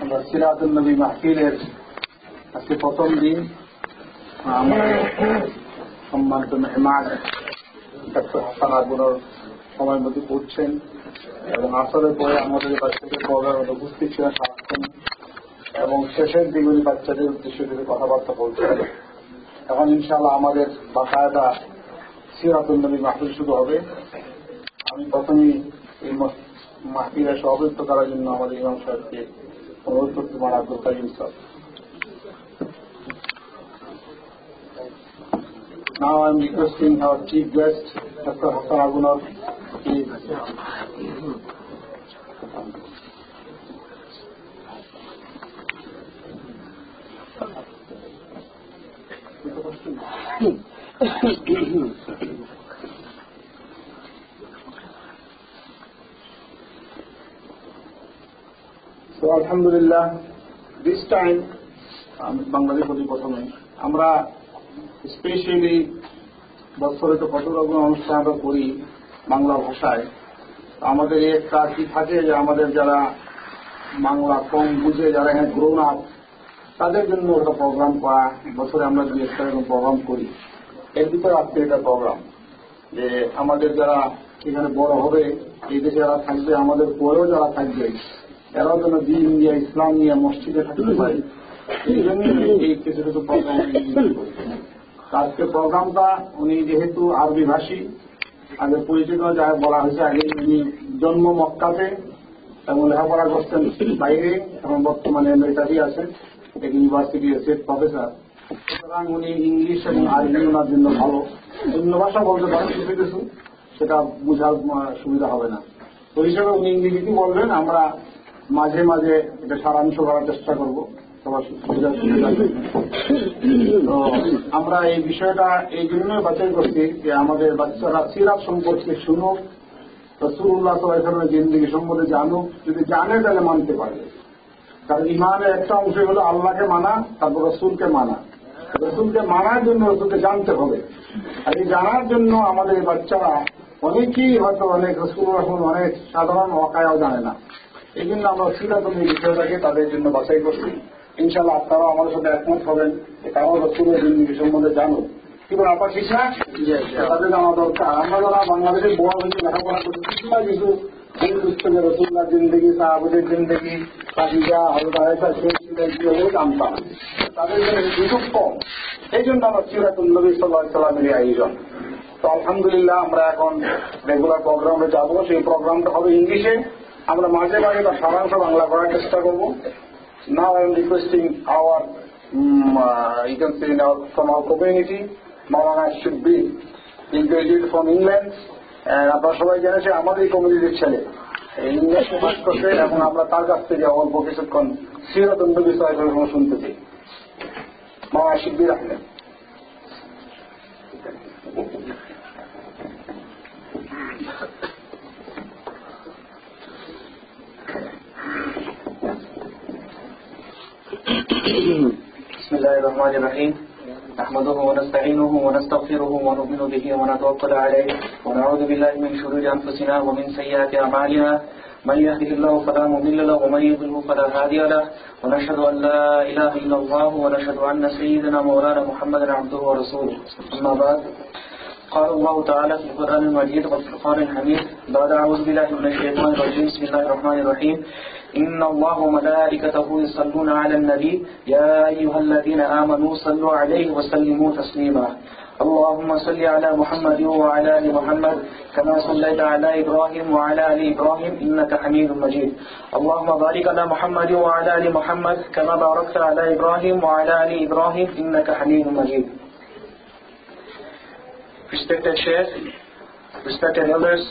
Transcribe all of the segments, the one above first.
আমরা সিরাতুন নবী মাহফিলের আজকে প্রথম দিন। আমাদের সম্মানিত মেহমান ডক্টর হাসান আগুনের সময় মধ্যে পড়ছেন এবং আসরের পরে আমাদের বাচ্চাদের প্রোগ্রামে উপস্থিত ছিলেন সারাক্ষণ এবং শেষের দিকগুলি বাচ্চাদের উদ্দেশ্যে থেকে কথাবার্তা বলছেন। এখন ইনশাআল্লাহ আমাদের বাকায়দা সিরাতুন নবী মাহফিল শুরু হবে। আমি প্রথমেই এই মাহফিলের সভাপতিত্ব করার জন্য আমাদের ইমাম সাহেবকে অনুরোধ করতে পারেন, আব্দুল কাইম সাহেব। Now I am requesting our chief guest, Dr. Hassan Agunar, please. So Alhamdulillah, this time, Bangladesh প্রতি প্রথমে আমরা স্পেশালি বছরে তো কত রকম অনুষ্ঠান আমরা করি বাংলা ভাষায়। আমাদের একটা কি থাকে যে আমাদের যারা বাংলা কম বুঝে, যারা এখানে গ্রোন আপ, তাদের জন্য একটা প্রোগ্রাম করা, বছরে আমরা দুই একটা এরকম প্রোগ্রাম করি। এর ভিতরে আজকে এটা প্রোগ্রাম যে আমাদের যারা এখানে বড় হবে, এই দেশে যারা থাকবে, আমাদের পরেও যারা থাকবে, এরাও যেন দিন নিয়ে ইসলাম নিয়ে মসজিদে থাকতে পারে, এই জন্য এই কিছু কিছু প্রোগ্রাম। আজকে প্রোগ্রামটা উনি যেহেতু আরবি ভাষী, আগে পরিচিত যা বলা হয়েছে, আগে উনি জন্ম মক্কাতে এবং লেখাপড়া করছেন বাইরে এবং বর্তমানে আমেরিকাতেই আছেন, এক ইউনিভার্সিটি এসেট প্রফেসর। সুতরাং উনি ইংলিশ এবং আরবি ওনার জন্য ভালো। অন্য ভাষা বলতে পারেন কিছু কিছু, সেটা বোঝার সুবিধা হবে না। তো হিসেবে উনি ইংরেজিতে বলবেন, আমরা মাঝে মাঝে এটা সারাংশ করার চেষ্টা করব সবার সুবিধার সুবিধা। তো আমরা এই বিষয়টা এই জন্যই বাছাই করছি যে আমাদের বাচ্চারা সিরাত সম্পর্কে শুনুক, রাসূলুল্লাহ সাল্লাল্লাহু আলাইহি ওয়াসাল্লামের জিন্দেগি সম্বন্ধে জানুক। যদি জানে তাহলে মানতে পারবে। কারণ ইমানের একটা অংশ হলো আল্লাহকে মানা, তারপর রাসূলকে মানা। রাসূলকে মানার জন্য রাসূলকে জানতে হবে। আর এই জানার জন্য আমাদের বাচ্চারা অনেকেই হয়তো অনেক রাসূলুল্লাহ অনেক সাধারণ ওয়াকায়াও জানে না। এই জন্য আমরা সিরাতুল নবী বিষয়টাকে তাদের জন্য বাছাই করছি। ইনশাআল্লাহ আপনারাও আমাদের সাথে একমত হবেন যে তারাও রাসূলের জিন্দেগি সম্বন্ধে জানুক। কিন্তু আপনার শিক্ষা তাদের জানা দরকার। আমরা যারা বাংলাদেশের বড় হয়েছে লেখাপড়া করছি, কিছু পুস্তকে রাসূলুল্লাহর জিন্দেগি, সাহাবাদের জিন্দেগি, খাদিজা, হযরত আয়েশা ছিলেন কিভাবে জানতাম, তাদের জন্য সুযোগ কম। এই জন্য আমরা সিরাতুল নবী সাল্লাল্লাহু আলাইহি ওয়াসাল্লামের আয়োজন। তো আলহামদুলিল্লাহ আমরা এখন রেগুলার প্রোগ্রামে যাব। সেই প্রোগ্রামটা হবে ইংলিশে, আমরা মাঝে মাঝে তার সারাংশ বাংলা করার চেষ্টা করব। Now I am requesting our, you can say from our community, Maulana Shibbi, he graduated from England, and আপনারা সবাই জানেন আমাদের কমিউনিটির ছেলে, ইংলিশে পাস করছে এবং আমরা তার কাছ থেকে অল্প কিছুক্ষণ সিরাতুন নবী সাল্লাল্লাহু আলাইহি ওয়াসাল্লাম শুনতে চাই। মাওলানা Shibbir Ahmed. بسم الله الرحمن الرحيم. نحمده ونستعينه ونستغفره ونؤمن به ونتوكل عليه ونعوذ بالله من شرور أنفسنا ومن سيئات أعمالنا. من يهده الله فلا مضل له ومن يضلل فلا هادي له. ونشهد أن لا إله إلا الله ونشهد أن سيدنا مولانا محمدا عبده ورسوله. أما بعد، قال الله تعالى في القرآن المجيد والفرقان الحميد بعد أعوذ بالله من الشيطان الرجيم. بسم الله الرحمن الرحيم. إن الله وملائكته يصلون على النبي يا أيها الذين آمنوا صلوا عليه وسلموا تسليما. اللهم صل على محمد وعلى آل محمد كما صليت على إبراهيم وعلى آل إبراهيم إنك حميد مجيد. اللهم بارك على محمد وعلى آل محمد كما باركت على إبراهيم وعلى آل إبراهيم إنك حميد مجيد. Respected Sheikh, respected elders,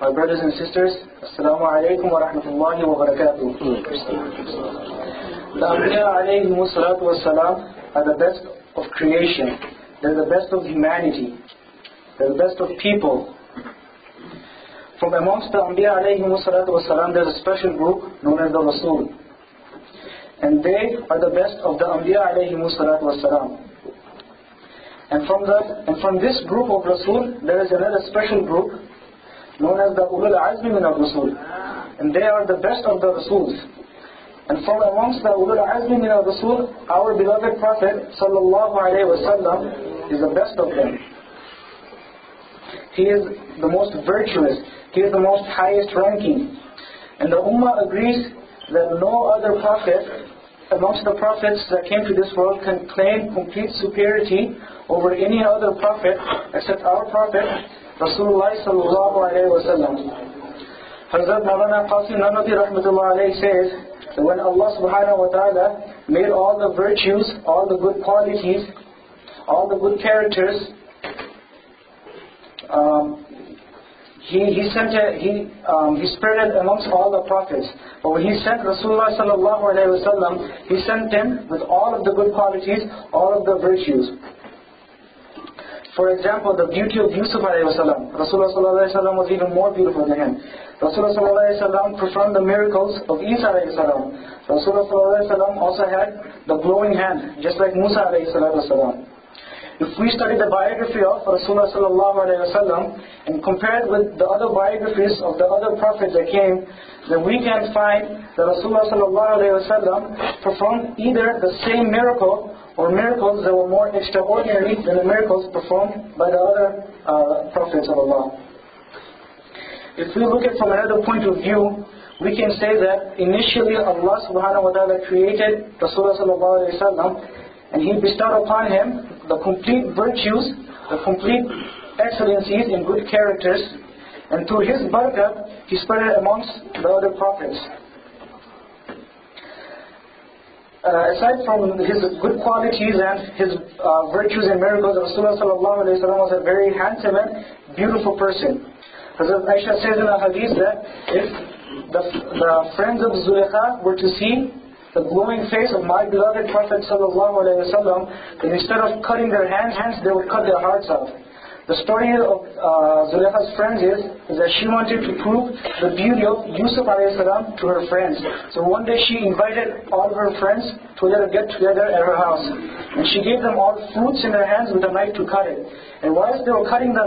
my brothers and sisters, Assalamu alaikum wa rahmatullahi wa barakatuh. The Anbiya alayhimu salatu wa salam are the best of creation. They're the best of humanity. They're the best of people. From amongst the Anbiya alayhimu salatu wa salam, there's a special group known as the Rasul. And they are the best of the Anbiya alayhimu salatu wa salam. And from this group of Rasul, there is another special group known as the Ulul Azmi min al-Rasul. and they are the best of the Rasuls. And from amongst the Ulul Azmi min al-Rasul, our beloved Prophet sallallahu alaihi wasallam is the best of them. He is the most virtuous. He is the most highest ranking. And the Ummah agrees that no other prophet amongst the prophets that came to this world can claim complete superiority over any other prophet except our Prophet Rasulullah sallallahu alaihi wasallam. Hazrat Maulana Qasim Nanavati rahmatullah alayhi says that when Allah subhanahu wa ta'ala made all the virtues, all the good qualities, all the good characters, He spread it amongst all the prophets. But when He sent Rasulullah sallallahu alaihi wasallam, He sent him with all of the good qualities, all of the virtues. For example, the beauty of Yusuf alayhi wasallam. Rasulullah sallallahu alaihi wasallam was even more beautiful than him. Rasulullah sallallahu alaihi wasallam performed the miracles of Isa alayhi salam. Rasulullah sallallahu alaihi wasallam also had the glowing hand, just like Musa alayhi salam. If we study the biography of Rasulullah sallallahu alaihi wasallam and compare it with the other biographies of the other prophets that came, then we can find that Rasulullah sallallahu alaihi wasallam performed either the same miracle or miracles that were more extraordinary than the miracles performed by the other prophets of Allah. If we look at it from another point of view, we can say that initially Allah subhanahu wa ta'ala created Rasulullah sallallahu alaihi wasallam, and He bestowed upon him the complete virtues, the complete excellencies in good characters, and through his barakah, He spread it amongst the other prophets. Aside from his good qualities and his virtues and miracles, Rasulullah sallallahu alaihi wasallam was a very handsome and beautiful person. Hazrat Aisha says in a hadith that if the friends of Zulaykha were to see the glowing face of my beloved Prophet sallallahu alaihi wasallam, then instead of cutting their hands, they would cut their hearts out. The story of Zulaykha's friends is that she wanted to prove the beauty of Yusuf alayhi salam to her friends. So one day she invited all of her friends to let her get together at her house. And she gave them all fruits in their hands with a knife to cut it. And whilst they were cutting the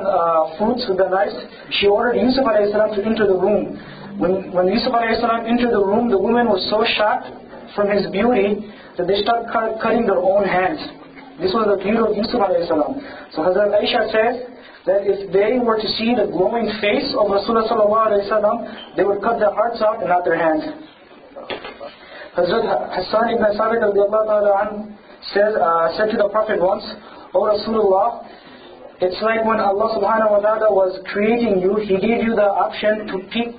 fruits with the knife, she ordered Yusuf alayhi salam to enter the room. When Yusuf alayhi salam entered the room, the woman was so shocked from his beauty that they started cutting their own hands. This was the beauty of Yusuf alayhi salam. So Hazrat Aisha says that if they were to see the glowing face of Rasulullah sallallahu alayhi wasallam, they would cut their hearts out and not their hands. Hazrat Hassan ibn Sabit radiallahu ta'ala anhu said to the Prophet once, "O Rasulullah, it's like when Allah subhanahu wa ta'ala was creating you, He gave you the option to pick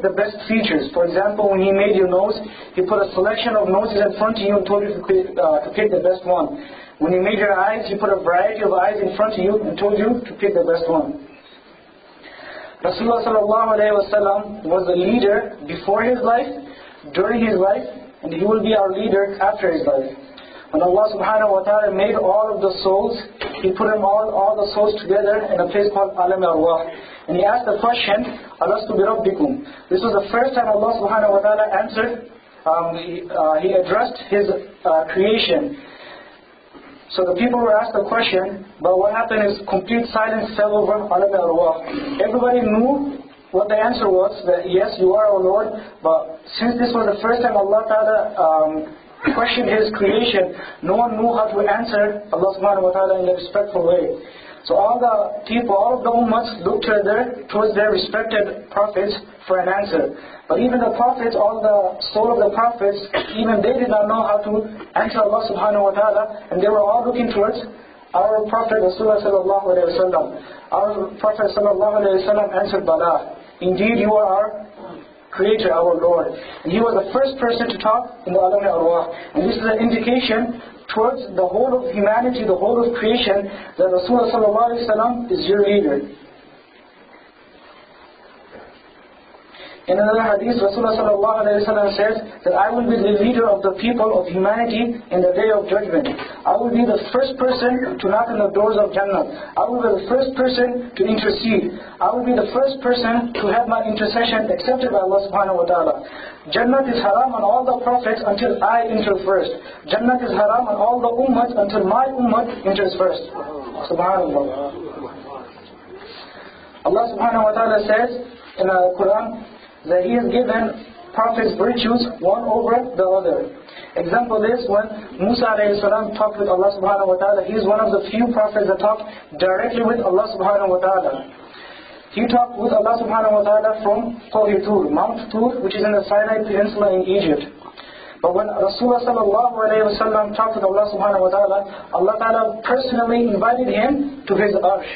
the best features. For example, when He made your nose, He put a selection of noses in front of you and told you to pick the best one. When He made your eyes, He put a variety of eyes in front of you and told you to pick the best one." Rasulullah sallallahu alayhi wa sallam was the leader before his life, during his life, and he will be our leader after his life. When Allah subhanahu wa ta'ala made all of the souls, He put them all the souls together in a place called Alam al-Arwah. And He asked the question, "Alastu bi rabbikum?" This was the first time Allah subhanahu wa ta'ala answered, He addressed His creation. So the people were asked the question, but what happened is complete silence fell over Alam al-Arwah. Everybody knew what the answer was, that yes, you are our Lord, but since this was the first time Allah ta'ala questioned His creation, no one knew how to answer Allah subhanahu wa ta'ala in a respectful way. So all the people, all of the ummahs looked towards their respected prophets for an answer. But even the prophets, all the soul of the prophets, even they did not know how to answer Allah subhanahu wa ta'ala, and they were all looking towards our Prophet Rasulullah sallallahu alayhi wa sallam. Our Prophet sallallahu alayhi wa sallam answered, "Bala, indeed you are our Creator, our Lord." And he was the first person to talk in the Alam al-Arwah. And this is an indication towards the whole of humanity, the whole of creation, that Rasulullah sallallahu alayhi wa sallam is your leader. In another hadith, Rasulullah sallallahu alayhi wa sallam says that I will be the leader of the people of humanity in the day of judgment. I will be the first person to knock on the doors of Jannah. I will be the first person to intercede. I will be the first person to have my intercession accepted by Allah subhanahu wa ta'ala. Jannah is haram on all the prophets until I enter first. Jannah is haram on all the ummahs until my ummah enters first. Subhanallah. Allah subhanahu wa ta'ala says in the Quran that He has given prophets virtues one over the other. Example is when Musa alayhi salam talked with Allah subhanahu wa ta'ala. He is one of the few prophets that talked directly with Allah subhanahu wa ta'ala. He talked with Allah subhanahu wa ta'ala from Qawhi Tur, Mount Tur, which is in the Sinai Peninsula in Egypt. But when Rasulullah sallallahu alayhi wa sallam talked with Allah subhanahu wa ta'ala, Allah ta'ala personally invited him to His arsh.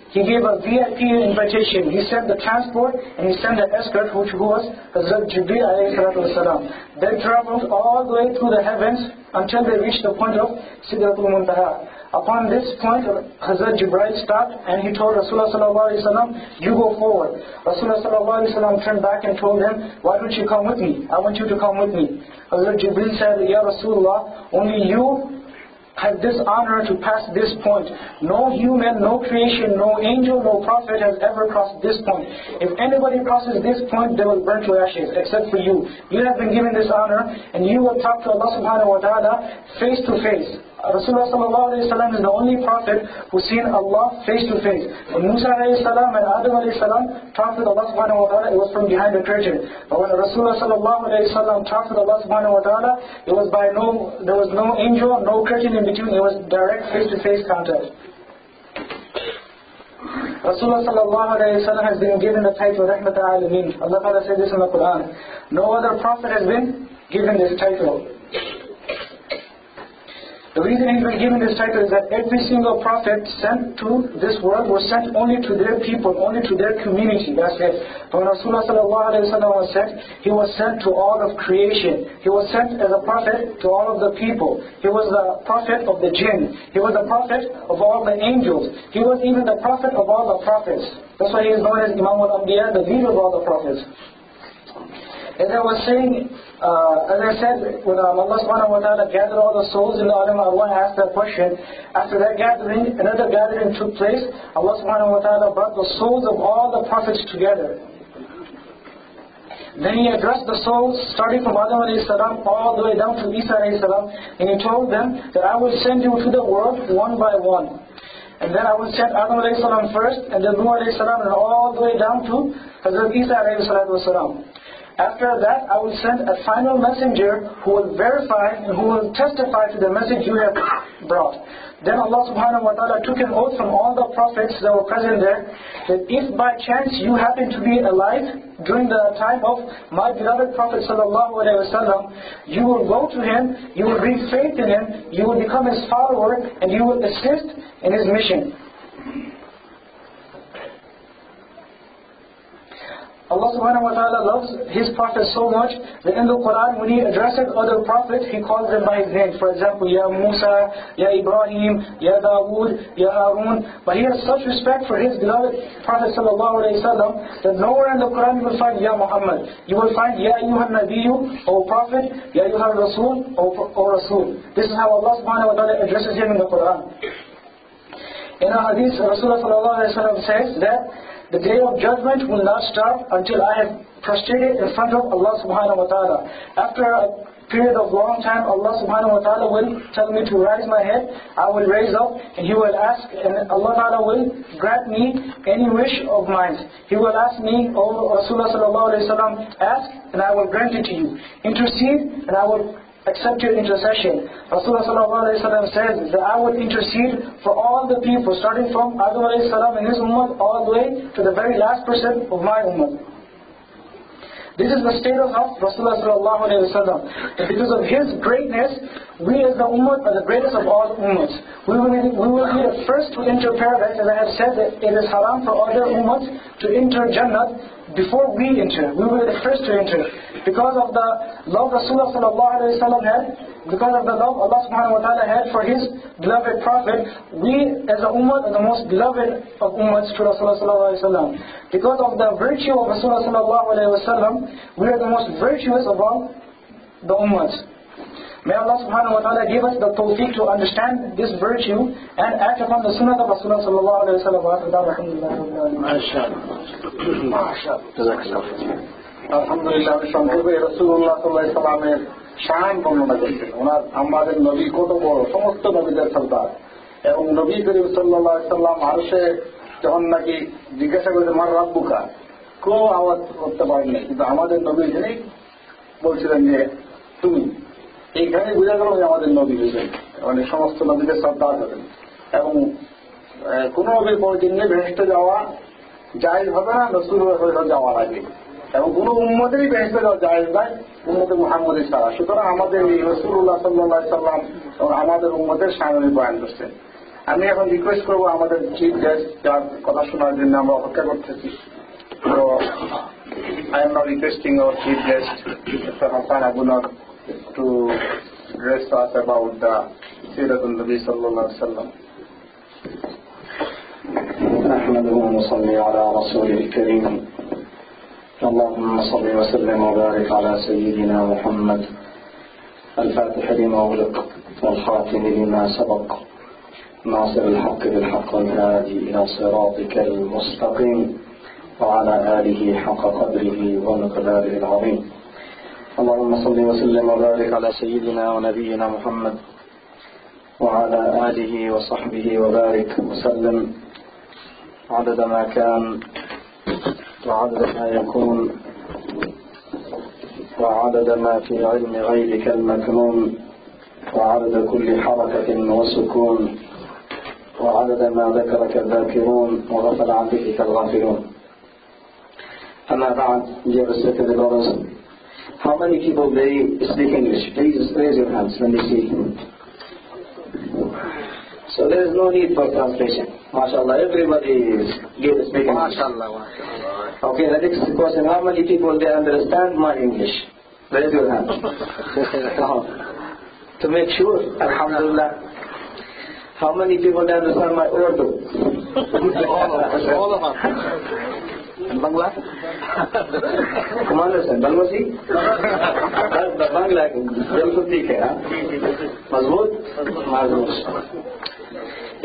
He gave a VIP invitation. He sent the transport and He sent the escort, which was Hazrat Jibreel alayhi salatu wasalam. They traveled all the way through the heavens until they reached the point of Sidratul Muntaha. Upon this point, Hazrat Jibreel stopped and he told Rasulullah sallallahu alayhi wasallam, "You go forward." Rasulullah sallallahu alayhi wasallam turned back and told him, "Why don't you come with me? I want you to come with me." Hazrat Jibreel said, "Ya Rasulullah, only you have this honor to pass this point. No human, no creation, no angel, no prophet has ever crossed this point. If anybody crosses this point, they will burn to ashes, except for you. You have been given this honor, and you will talk to Allah subhanahu wa ta'ala face to face." Rasulullah sallallahu alayhi wa sallam is the only prophet who's seen Allah face to face. When Musa alayhi salam and Adam alayhi salam talked with Allah subhanahu wa ta'ala, it was from behind the curtain. But when Rasulullah sallallahu alayhi wa sallam talked with Allah subhanahu wa ta'ala, there was no angel, no curtain in between. It was direct face to face contact. Rasulullah sallallahu alayhi wa sallam has been given the title Rahmat al-Alamin. Allah ta'ala said this in the Quran. No other prophet has been given this title. The reason he's been given this title is that every single prophet sent to this world was sent only to their people, only to their community. That's it. But when Rasulullah sallallahu alayhi wa sallam was sent, he was sent to all of creation. He was sent as a prophet to all of the people. He was the prophet of the jinn. He was the prophet of all the angels. He was even the prophet of all the prophets. That's why he is known as Imam al-Anbiya, the leader of all the prophets. As I was saying, as I said, when Allah subhanahu wa ta'ala gathered all the souls in the Alam, Allah asked that question. After that gathering, another gathering took place. Allah subhanahu wa ta'ala brought the souls of all the prophets together. Then He addressed the souls starting from Adam alayhi salam all the way down to Isa alayhi salam, and He told them that I will send you to the world one by one. And then I will send Adam alayhi salam first, and then Nuh alayhi salam, and all the way down to Hazrat Isa alayhi salatu wasalam. After that, I will send a final messenger who will verify and who will testify to the message you have brought. Then Allah subhanahu wa ta'ala took an oath from all the prophets that were present there, that if by chance you happen to be alive during the time of my beloved Prophet sallallahu alaihi wasallam, you will go to him, you will read faith in him, you will become his follower, and you will assist in his mission. Allah subhanahu wa ta'ala loves His Prophet so much that in the Quran, when He addresses other prophets, He calls them by His name. For example, Ya Musa, Ya Ibrahim, Ya Dawood, Ya Harun. But He has such respect for His beloved Prophet sallallahu alayhi wa sallam that nowhere in the Quran you will find Ya Muhammad. You will find Ya Ayyuhan Nabiyyu, O Prophet, Ya Ayyuhan Rasul, O Rasul. This is how Allah subhanahu wa ta'ala addresses Him in the Quran. In a hadith, Rasulullah sallallahu alayhi wa sallam says that the day of judgment will not start until I have prostrated in front of Allah subhanahu wa ta'ala. After a period of long time, Allah subhanahu wa ta'ala will tell me to raise my head. I will raise up and He will ask, and Allah ta'ala will grant me any wish of mine. He will ask me, O Rasulullah sallallahu alayhi wa sallam, ask and I will grant it to you. Intercede and I will accept your intercession. Rasulullah sallallahu alayhi wa sallam says that I will intercede for all the people, starting from Adam alayhi salam and his ummah, all the way to the very last person of my ummah. This is the status of Rasulullah sallallahu alayhi wa sallam. And because of his greatness, we as the ummah are the greatest of all ummahs. We will be the first to enter paradise, as I have said that it is haram for other ummahs to enter Jannah before we enter. We were the first to enter. Because of the love Rasulullah sallallahu alayhi wa sallam had, because of the love Allah subhanahu wa ta'ala had for His beloved Prophet, we as a ummah are the most beloved of ummahs to Rasulullah sallallahu alayhi wa sallam. Because of the virtue of Rasulullah sallallahu alayhi wa sallam, we are the most virtuous of all the ummahs. May Allah subhanahu wa ta'ala give us the tawfiq to understand this virtue and act upon the sunnah of Rasulullah sallallahu alayhi wa sallam. আলহামদুলিল্লাহ, আমি সংক্ষেপে রাসূলুল্লাহ সাল্লাল্লাহু আলাইহি সাল্লামের শান বর্ণনা করছেন। ওনার আমাদের নবী কত বড়, সমস্ত নবীদের সর্দার। এবং নবী করিম সাল্লাল্লাহু আলাইহি সাল্লাম আরশে যখন নাকি জিজ্ঞাসা করেছে মার রাব্বুকা, কেউ আওয়াজ করতে পারেন না, কিন্তু আমাদের নবী যিনি বলছিলেন যে তুমি, এইখানে বোঝা গেল যে আমাদের নবী হয়েছেন, মানে সমস্ত নবীদের শ্রদ্ধা করেন এবং কোন নবীর পর জন্য ভেস্তে যাওয়া জায়েজ হবে না রসুল যাওয়া লাগে, এবং কোন উম্মতেরই ভেস্তে যাওয়া জায়েজ নয় উম্মতে মুহাম্মদের ছাড়া। সুতরাং আমাদের এই রাসূলুল্লাহ সাল্লাল্লাহু আলাইহি সাল্লাম এবং আমাদের উম্মতের শানে বয়ান করছেন। আমি এখন রিকোয়েস্ট করবো আমাদের চিফ গেস্ট যার কথা শোনার জন্য আমরা অপেক্ষা করতেছি, তো I am now requesting our chief guest, Mr. Hassan Abunar, to address us about the Siratul Nabi sallallahu alaihi wasallam. نحمده ونصلي على رسوله الكريم. اللهم صل وسلم وبارك على سيدنا محمد الفاتح لما أغلق والخاتم لما سبق ناصر الحق بالحق والهادي إلى صراطك المستقيم وعلى آله حق قدره ومقداره العظيم. اللهم صل وسلم وبارك على سيدنا ونبينا محمد وعلى آله وصحبه وبارك وسلم عدد ما كان وعدد ما يكون وعدد ما في علم غيرك المكنون وعدد كل حركة وسكون وعدد ما ذكرك الذاكرون وغفل عن ذكرك الغافلون. أما بعد, dear respected brothers, how many people they speak English? Please raise your hands when they see. So there is no need for translation. MashaAllah, everybody is good at speaking English. MashaAllah. Okay, the next question, how many people they understand my English? Raise your hand. To make sure, Alhamdulillah. How many people they understand my Urdu? All of us. And Bangla? Come on, listen. Bangla see? The Bangla, bilkul theek hai, huh? Mazboot? Mazboot.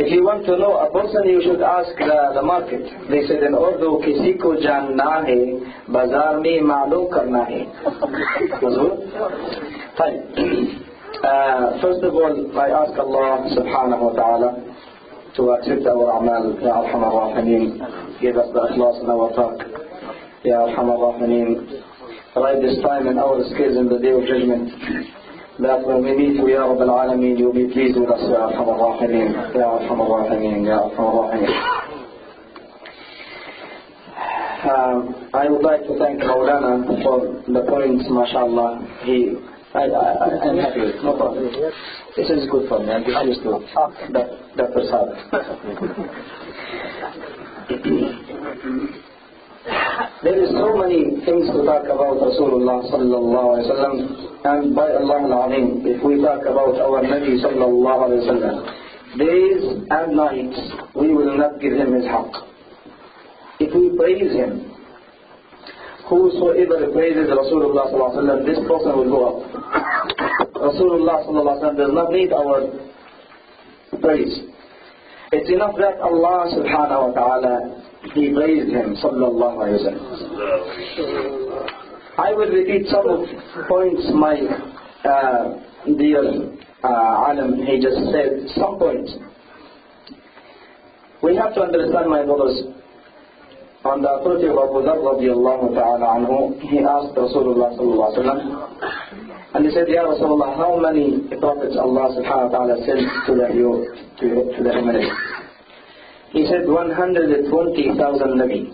If you want to know a person, you should ask the market. They said in Urdu, kisi ko janna hai, bazaar mein ma'loom karna hai. Mazboot? Fine. First of all, I ask Allah subhanahu wa ta'ala to accept our amal. Ya Arhamar Rahimeen, give us the ikhlas in our talk. Ya Arhamar Rahimeen, write this time in our scales in the day of judgment, that when we meet you, Ya Rabbal Alameen, you'll be pleased with us, Ya Arhamar Rahimeen, Ya Arhamar Rahimeen, Ya Arhamar Rahimeen. I would like to thank Maulana for the points, mashallah. I'm happy. No problem. This is good for me. I'm used to that prasad. There is so many things to talk about Rasulullah sallallahu alaihi wasallam, and by Allah al-Azim, if we talk about our Nabi sallallahu alaihi wasallam, days and nights, we will not give him his haqq. If we praise him, whosoever praises Rasulullah sallallahu alaihi wasallam, this person will go up. Rasulullah sallallahu alaihi wasallam does not need our praise. It's enough that Allah subhanahu wa ta'ala, he praised him sallallahu alaihi wasallam. I will repeat some of points my dear alim, he just said some points. We have to understand, my brothers, on the authority of Abu Dharr radiallahu ta'ala anhu, he asked Rasulullah sallallahu alaihi wasallam, and he said, Ya Rasulullah, how many prophets Allah subhanahu wa ta'ala sent to the humanity? He said 120,000 Nabi.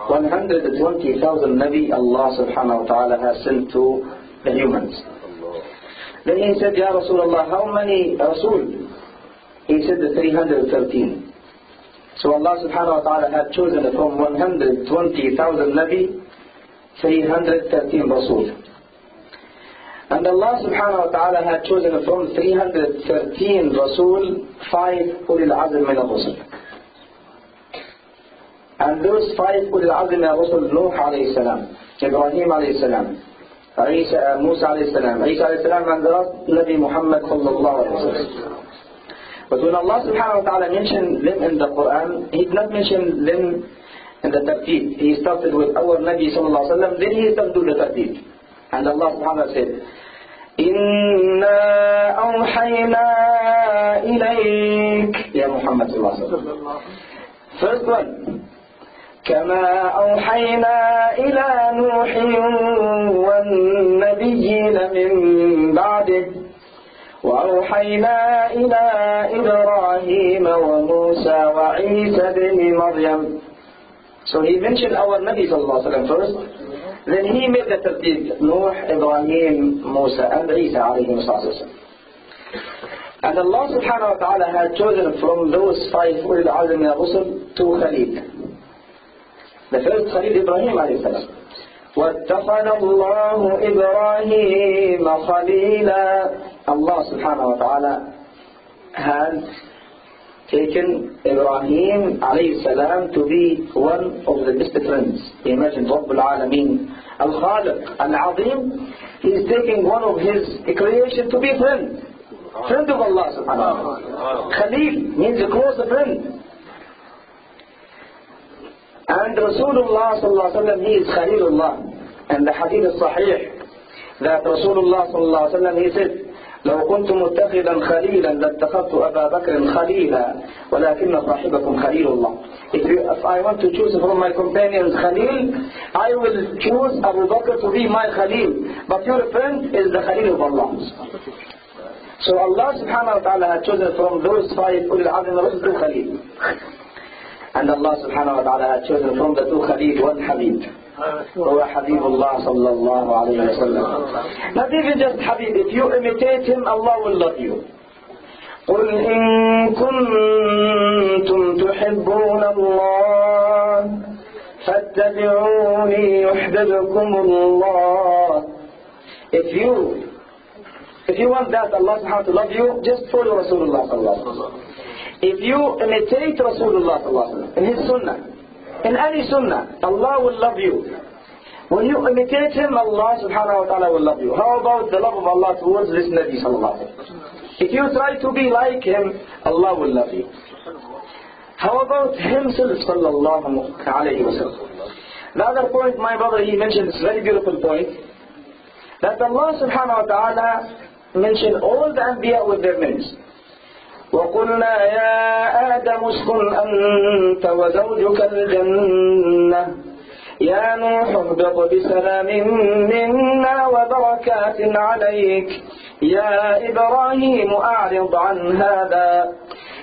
120,000 Nabi Allah subhanahu wa ta'ala has sent to the humans. Then he said, Ya Rasulullah, how many Rasul? He said the 313. So Allah subhanahu wa ta'ala had chosen from 120,000 Nabi, 313 Rasul. And Allah subhanahu wa ta'ala had chosen from 313 Rasul, 5 Ulil Azm min al-Rasul. And those 5 Ulil Azm min al-Rasul, Nuh alayhi salam, Ibrahim alayhi salam, Musa alayhi salam, Isa alayhi salam, and the last Nabi Muhammad sallallahu alayhi wa sallam. But when Allah subhanahu wa ta'ala mentioned them in the Quran, he did not mention them in the tartib. He started with our Nabi sallallahu alayhi wa sallam, then he started to do the tartib. And Allah subhanahu wa ta'ala said, Inna awhayna ilayk, Ya Muhammad sallallahu alayhi wa sallam. First one, كما أوحينا إلى نوح والنبيين من بعده وأوحينا إلى إبراهيم وموسى وعيسى بن مريم. So he mentioned our Nabi sallallahu alaihi wasallam first, then he made the tartib, Nuh, Ibrahim, Musa and Isa alayhi wasallam. And Allah subhanahu wa ta'ala had chosen from those 5 ulul azm min ar-rusul 2 Khalil. The first Khalil Ibrahim alayhi salam. وَاتَّخَذَ اللَّهُ إِبْرَاهِيمَ خَلِيلًا. Allah subhanahu wa ta'ala had taken Ibrahim alayhi salam to be one of the best friends. Imagine Rabbul Alameen, Al-Khaliq, Al-Azim, he is taking one of his creation to be friend of Allah subhanahu wa ta'ala. Khalil means a close friend. And Rasulullah sallallahu alaihi wasallam, he is Khalilullah. And the hadith is sahih that Rasulullah sallallahu alaihi wasallam, he said, لو كنت متخذا خليلا لاتخذت أبا بكر خليلا ولكن صاحبكم خليل الله. If I want to choose from my companions Khalil, I will choose Abu Bakr to be my Khalil. But your friend is the Khalil of Allah. So Allah subhanahu wa ta'ala had chosen from those 5 ulul azm min 2 Khalil. And Allah subhanahu wa ta'ala had chosen from the 2 Khalil 1 Habib. هو حبيب الله صلى الله عليه وسلم. Not even just Habib, if you imitate him, Allah will love you. قل إن كنتم تحبون الله فاتبعوني يحببكم الله. If you want that Allah subhanahu wa ta'ala to love you, just follow Rasulullah sallallahu alaihi wasallam. If you imitate Rasulullah sallallahu alaihi wasallam in his sunnah, in any sunnah, Allah will love you. When you imitate him, Allah subhanahu wa ta'ala will love you. How about the love of Allah towards this Nabi sallallahu alaihi wasallam? If you try to be like him, Allah will love you. How about himself sallallahu alaihi wasallam? The other point my brother he mentioned is a very beautiful point, that Allah subhanahu wa ta'ala mentioned all the Anbiya with their names. وَقُلْنَا يَا آدَمُ اسْكُنْ أَنْتَ وَزَوْجُكَ الْجَنَّةَ يَا نُوحُ اهْبِطْ بِسَلَامٍ مِنَّا وَبَرَكَاتٍ عَلَيْكَ يَا إِبْرَاهِيمُ أَعْرِضْ عَنْ هَذَا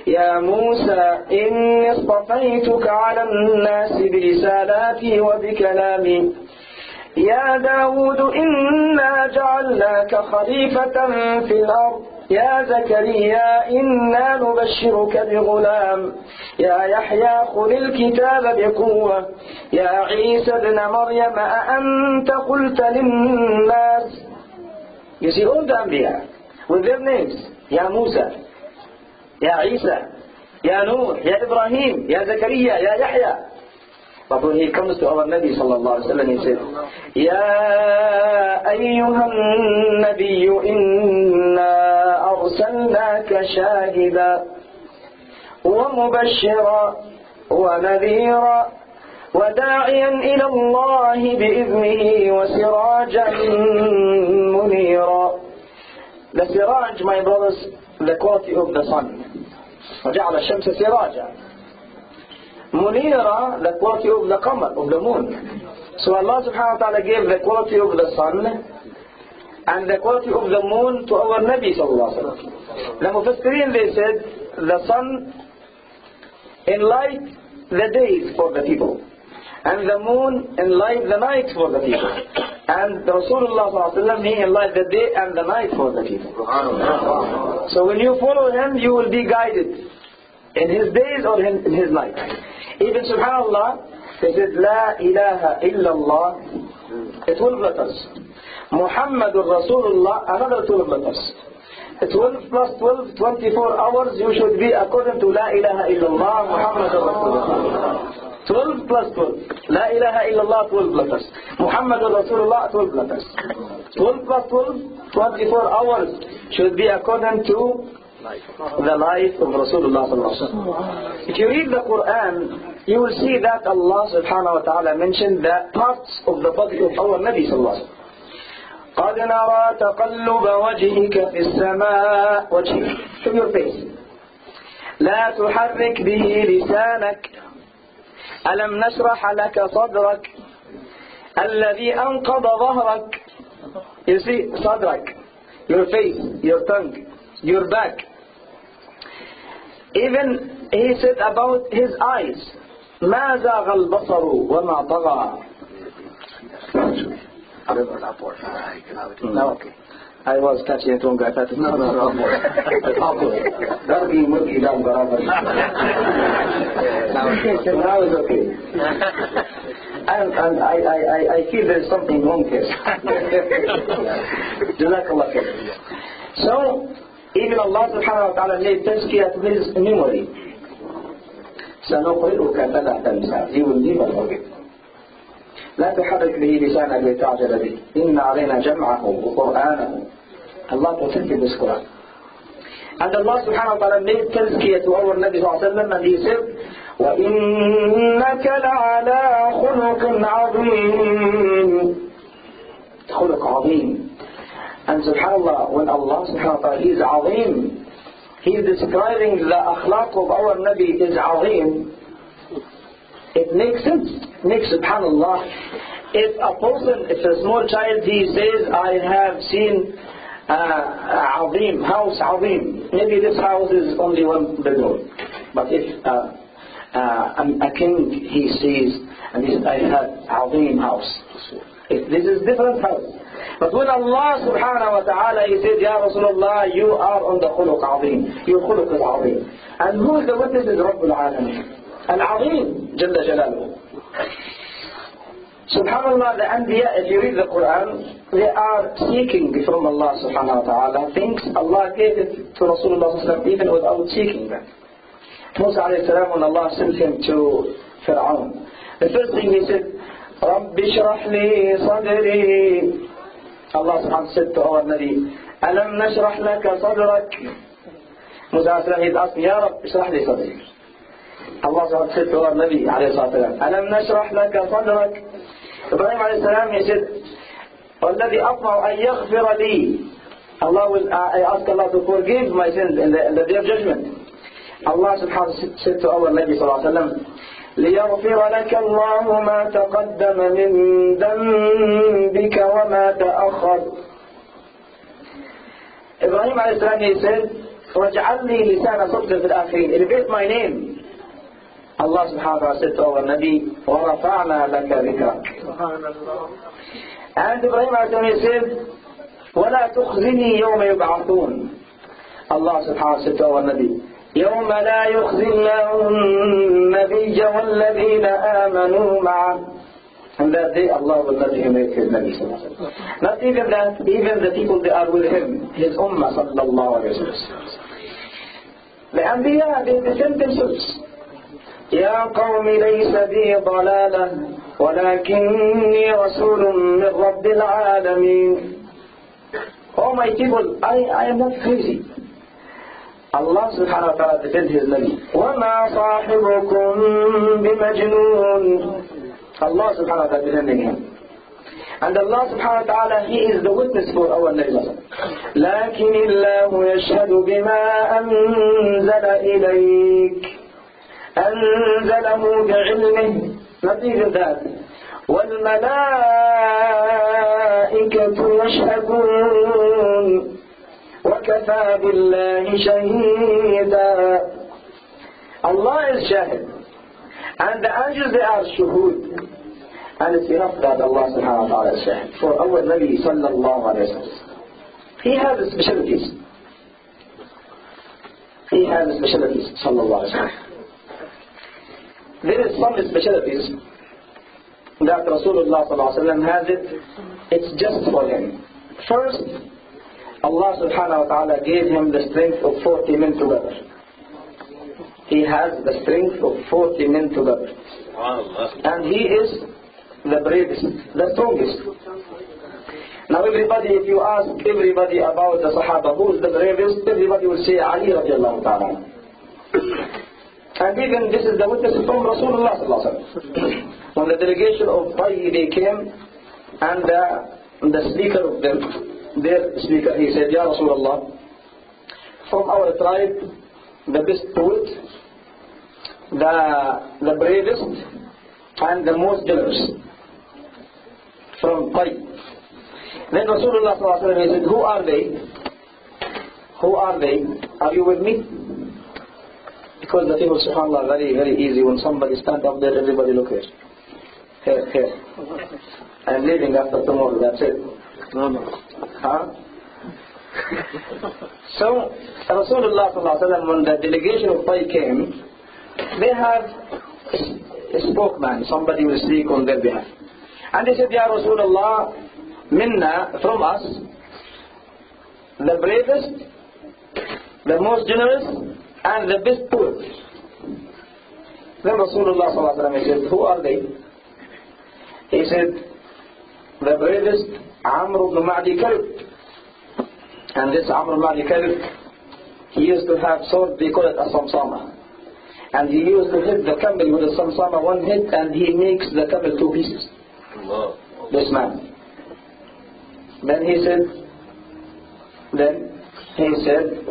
يَا مُوسَى إِنِّي اصْطَفَيْتُكَ عَلَى النَّاسِ بِرِسَالَاتِي وَبِكَلَامِي يَا دَاوُودُ إِنَّا جَعَلْنَاكَ خَلِيفَةً فِي الْأَرْضِ يا زكريا إنا نبشرك بغلام يا يحيى خذ الكتاب بقوة يا عيسى ابن مريم أأنت قلت للناس. You see all the Anbiya with their names. يا موسى يا عيسى يا نوح يا إبراهيم يا زكريا يا يحيى. But when he comes to our Nabi sallallahu alaihi wasallam, he said, يا أيها النبي إنا أرسلناك شاهدا ومبشرا ونذيرا وداعيا إلى الله بإذنه وسراجا منيرا. The siraj, my brothers, the quality of the sun. وجعل الشمس سراجا. Munira, the quality of the qamar, of the moon. So Allah subhanahu wa ta'ala gave the quality of the sun and the quality of the moon to our Nabi sallallahu alaihi wasallam. The Mufassirin, they said, the sun enlight the days for the people, and the moon enlight the night for the people, and Rasulullah sallallahu alaihi wasallam, he enlight the day and the night for the people. So when you follow him, you will be guided in his days or in his night. Even subhanallah, they said, La ilaha illallah, 12 letters. Muhammadur Rasulullah, another 12 letters. 12 plus 12, 24 hours, you should be according to La ilaha illallah, Muhammadur Rasulullah. 12 plus 12. La ilaha illallah, 12 letters. Muhammadur Rasulullah, 12 letters. 12 plus 12, 24 hours should be according to the life of Rasulullah sallallahu alaihi wasallam. If you read the Quran, you will see that Allah subhanahu wa ta'ala mentioned the parts of the body of our Nabi sallallahu alaihi wasallam. قَدْ نَرَى تَقَلُّبَ وَجْهِكَ فِي السَّمَاءِ. Show your face. لَا تُحَرِّكْ بِهِ لِسَانَكَ ألم نشرح لك صدرك الذي أنقض ظهرك. You see, صدرك, your face, your tongue, your back. Even he said about his eyes, ما زاغ البصر وما طغى. No, okay. I was touching it wrong. I thought no. Now it's okay. And I feel there is something wrong here. Jazakallah khair. So, even Allah subhanahu wa ta'ala made tazkiyah to his memory. سنقرئك فلا تنسى. He will never forget. لا تحرك به لسانك لتعجل به. إن علينا جمعه وقرآنه. Allah protected this Quran. And Allah subhanahu wa ta'ala made tazkiyah to our Nabi sallallahu alayhi wa sallam, and he said, وَإِنَّكَ لَعَلَىٰ خُلُقٍ عَظِيمٍ. خُلُق عظيم. And subhanallah, when Allah subhanahu wa ta'ala is azim, he is describing the akhlaq of our Nabi is azim. It makes sense. Makes subhanallah. If a person, if a small child, he says, I have seen azim, house azim. Maybe this house is only one bedroom. But if a king, he sees, and he says, I have azim house. If this is different house. But when Allah subhanahu wa ta'ala, he said, Ya Rasulullah, you are on the khuluq azim. Your khuluq is azim. And who is the witness is Rabbul Alameen. Al-Azim, Jalla Jalaluhu. Subhanallah, the Anbiya, if you read the Quran, they are seeking from Allah subhanahu wa ta'ala things Allah gave it to Rasulullah sallallahu even without seeking them. Musa alayhi salam, when Allah sent him to Fir'aun, the first thing he said, رَبِّ اشْرَحْ لِي صَدْرِي. Allah subhanahu wa ta'ala said to our Nabi, أَلَمْ نَشْرَحْ لَكَ صَدْرَكَ. Musa alayhi salam, he's asking, Ya Rabb, اشْرَحْ لِي صَدْرِي. Allah subhanahu wa ta'ala said to our Nabi alayhi salam, أَلَمْ نَشْرَحْ لَكَ صَدْرَكَ. Ibrahim alayhi salam, he said, وَالَّذِي أَطْمَعُ أَنْ يَغْفِرَ لِي. Allah will, I ask Allah to forgive my sins in the day of judgment. Allah subhanahu wa ta'ala said to our Nabi sallallahu alayhi wa sallam, ليغفر لك الله ما تقدم من ذنبك وما تأخر. Ibrahim alayhi salam, he said, وَاجْعَلْ لِي لِسَانَ صَدْقٍ فِي الْآخِرِينَ. Elevate my name. Allah subhanahu wa ta'ala said to our Nabi, وَرَفَعْنَا لَكَ ذِكْرَكَ. And Ibrahim alayhi salam, he said, وَلَا تُخْزِنِي يَوْمَ يُبْعَثُونَ. Allah subhanahu wa ta'ala said to our Nabi, يوم لا يخزي الله النبي والذين آمنوا معه. And that day Allah will not humiliate his Nabi sallallahu alayhi wa sallam. Not even that, even the people that are with him, his ummah sallallahu alayhi wa sallam. The Anbiya, they defend themselves. يا قوم ليس بي ضلالة ولكني رسول من رب العالمين. Oh my people, I am not crazy. Allah subhanahu wa ta'ala defends his Nabi. وَمَا صَاحِبُكُمْ بِمَجْنُونَ. Allah subhanahu wa ta'ala defending him. And Allah subhanahu wa ta'ala, he is the witness for our Nabi. لَكِنِ اللَّهُ يَشْهَدُ بِمَا أَنزَلَ إِلَيْكَ. أَنزَلَهُ بِعِلْمِهِ. Not even that. وَالْمَلَائِكَةُ يَشْهَدُونَ. وَكَفَى بِاللَّهِ شَهِيدًا. Allah is shahid. And the angels, they are shuhud. And it's enough that Allah subhanahu wa ta'ala is shahid. For our Nabi sallallahu alayhi wa sallam, he has specialties. He has specialties sallallahu alayhi wa sallam. There is some specialties that Rasulullah sallallahu alayhi wa sallam has it. It's just for him. First, Allah subhanahu wa ta'ala gave him the strength of 40 men together. He has the strength of 40 men together. And he is the bravest, the strongest. Now everybody, if you ask everybody about the Sahaba, who is the bravest, everybody will say Ali radiallahu ta'ala. And even this is the witness from Rasulullah sallallahu alayhi wa sallam. When the delegation of Ta'i, they came, and the speaker of them, their speaker, he said, Ya Rasulullah, from our tribe, the best poet, the bravest, and the most generous from Taif. Then Rasulullah sallallahu alaihi wasallam said, who are they? Who are they? Are you with me? Because the thing was, subhanAllah, very, very easy. When somebody stands up there, everybody look here. Here. I am leaving after tomorrow, that's it. No. Huh? So, Rasulullah sallallahu alaihi wasallam, when the delegation of Taif came, they have a spokesman, somebody will speak on their behalf. And they said, Ya Rasulullah, minna, from us, the bravest, the most generous, and the best poor. Then Rasulullah sallallahu alaihi wasallam said, who are they? He said, the bravest, Amr ibn Ma'di Kalb. And this Amr ibn Ma'di Kalb, he used to have sword, they call it a samsama. And he used to hit the camel with a samsama one hit, and he makes the camel two pieces. Allah. This man. Then he said,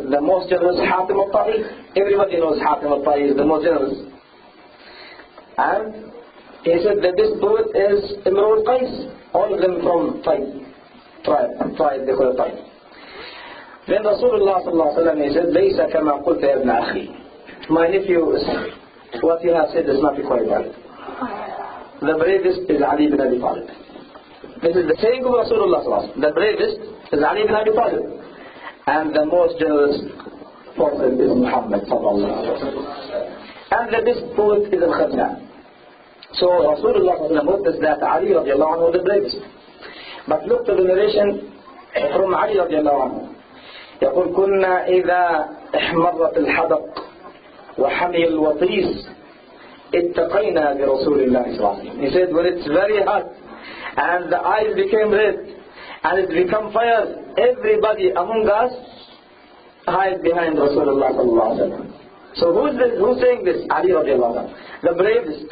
the most generous Hatim al-Ta'i. Everybody knows Hatim al-Ta'i is the most generous. And he said the best poet is Imru al-Qais. All of them from tribe, they call it tribe. Then Rasulullah sallallahu alaihi wasallam, he said, لَيْسَ كَمَا قُلْتَ يَا ابْنَ أَخِي. My nephew, what you have said is not quite right. The bravest is Ali ibn Abi Talib. This is the saying of Rasulullah sallallahu alaihi wasallam. The bravest is Ali ibn Abi Talib. And the most generous person is Muhammad sallallahu alaihi wasallam. And the best poet is Al-Khazan. So Rasulullah sallallahu alaihi wasallam noticed that Ali radiallahu anhu was the bravest. But look to the narration from Ali radiallahu anhu. يقول كنا إذا احمرت الحدق وحمي الوطيس اتقينا برسول الله صلى الله عليه وسلم. He said when it's very hot and the eyes became red and it become fire, everybody among us hide behind Rasulullah sallallahu alaihi wasallam. So who's saying this? Ali radiallahu anhu, the bravest,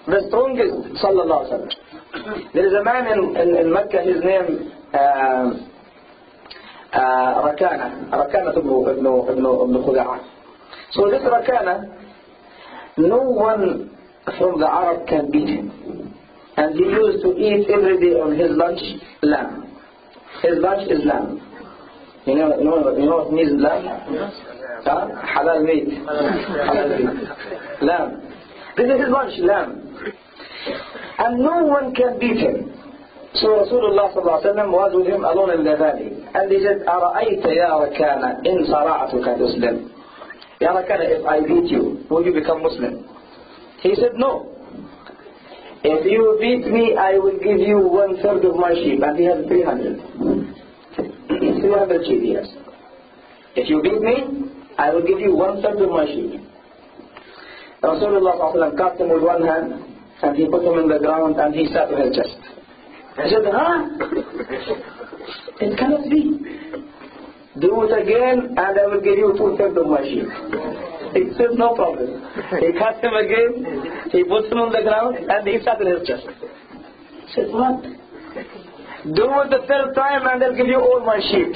the strongest sallallahu alaihi wasallam. There is a man in Mecca, his name Rakana ibn Khuda'a. So this Rakana, no one from the Arab can beat him. And he used to eat every day on his lunch lamb. His lunch is lamb. You know what means lamb? Halal meat. Lamb. This is his lunch, lamb. And no one can beat him. So Rasulullah sallallahu alaihi wasallam was with him alone in the valley. And he said, أَرَأَيْتَ يَا رَكَانَ إِنْ صَرَعَتُكَ تُسْلِمْ. Ya Rakana, if I beat you, will you become Muslim? He said, no. If you beat me, I will give you 1/3 of my sheep. And he has 300. 300 sheep he has. If you beat me, I will give you 1/3 of my sheep. Rasulullah sallallahu alaihi wasallam cut him with one hand, and he put him in the ground, and he sat on his chest. I said, it cannot be. Do it again and I will give you 2/3 of my sheep. He said, no problem. He cut him again, he puts him on the ground and he sat on his chest. He said, what? Do it the 3rd time and I'll give you all my sheep.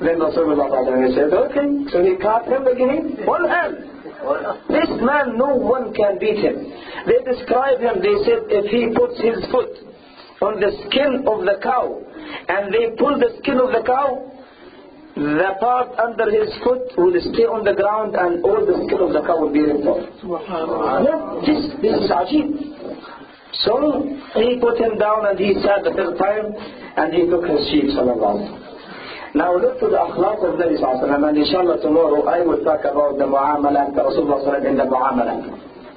Then Rasulullah said, okay. So he cut him again, one hand. This man, no one can beat him. They describe him, they said, if he puts his foot on the skin of the cow and they pull the skin of the cow, the part under his foot will stay on the ground and all the skin of the cow will be removed. Yeah, this is ajib. So he put him down and he sat the 3rd time and he took his sheep sallallahu alaihi wasallam. Now look to the akhlaq of Nabi sallallahu alaihi wasallam, and inshallah tomorrow I will talk about the mu'amalat, the Rasulullah sallallahu alaihi wasallam in the mu'amalat.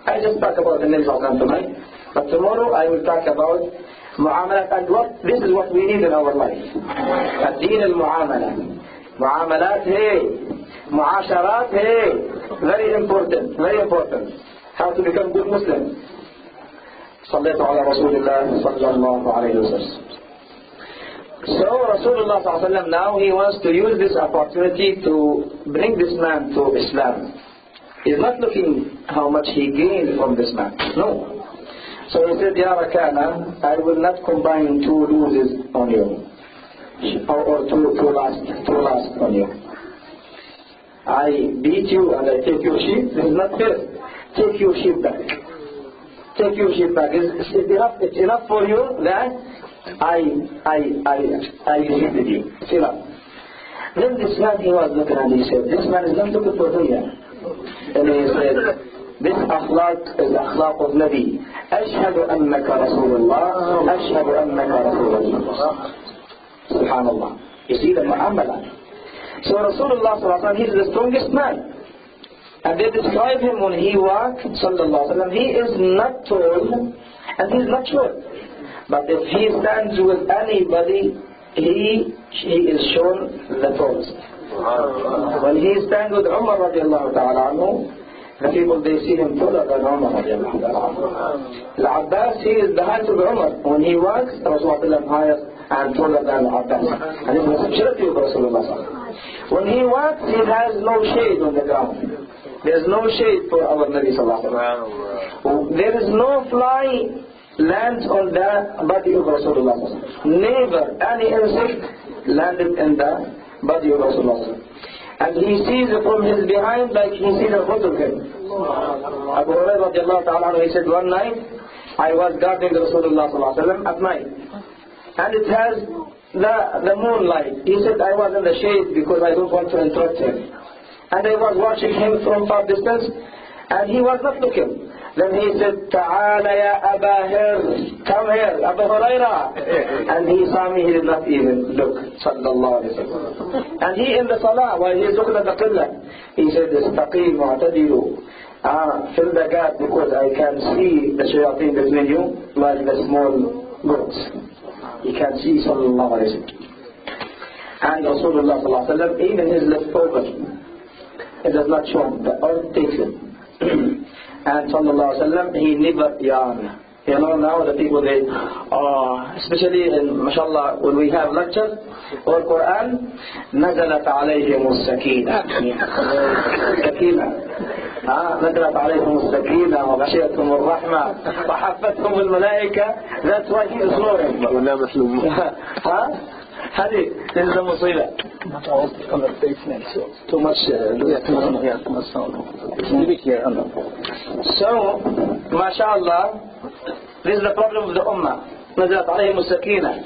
I just talk about the Nabi sallallahu alaihi wasallam tonight, but tomorrow I will talk about mu'amalat and this is what we need in our life. Ad-din al-mu'amalat. Mu'amalat, mu'asharat, very important, very important. How to become good Muslim. Sallallahu ala Rasulullah sallallahu alayhi wa sallam. So Rasulullah sallallahu alayhi wa sallam, now he wants to use this opportunity to bring this man to Islam. He's not looking how much he gained from this man. No. So he said, Ya Rakana, I will not combine 2 loses on you. Or two last on you. I beat you and I take your sheep. This is not fair. Take your sheep back. take your sheep back. It's enough for you that I visited you. It's enough. Then this man, he was looking and he said, this man is not looking for dunya. And he said, this akhlaq is akhlaq of Nabi. Ashhadu annaka Rasulullah, ashhadu annaka Rasulullah. Subhanallah. You see the mu'amala. So Rasulullah sallallahu alaihi wasallam, he is the strongest man. And they describe him when he walks, sallallahu alaihi wasallam, he is not tall and he is not short. But if he stands with anybody, he is shown the tallest. When he stands with Umar radiallahu ta'ala anhu, the people, they see him taller than Umar radiallahu ta'ala anhu. Al-Abbas, he is the height of Umar. When he walks, Rasulullah higher and taller than Al-Abbas. And this is the speciality of Rasulullah. When he walks, he has no shade on the ground. There is no shade for our Nabi sallallahu alaihi wasallam. There is no fly lands on the body of Rasulullah. Never any insect landed in the body of Rasulullah. And he sees from his behind like he sees a photograph. Abu Hurairah radiallahu ta'ala anhu, he said, one night I was guarding Rasulullah sallallahu alaihi wasallam at night. And it has the moonlight. He said, I was in the shade because I don't want to interrupt him. And I was watching him from far distance, and he was not looking. Then he said, Ta'ala ya Aba Hir, come here, Abu Hurairah. And he saw me, he did not even look. Sallallahu alayhi wa sallam. And he in the salah, while he is looking at the qibla, he said, Istaqim wa'tadilu. Fill the gap because I can see the shayateen between you, like the small goats. He can see, sallallahu alayhi wa sallam. And Rasulullah sallallahu alayhi wa sallam, even his leftover, it does not show him. The earth takes him. And sallallahu alayhi wa sallam, he never yawned. You know, now the people, they, especially in, mashallah, when we have lecture or Quran, نزلت عليهم السكينة. سكينة. نزلت عليهم السكينة وغشيتهم الرحمة وحفتهم الملائكة. That's why he is snoring. هذه is the مصيبة. Too much sound. So, mashallah, this is the problem of the ummah. نزلت عليهم السكينة.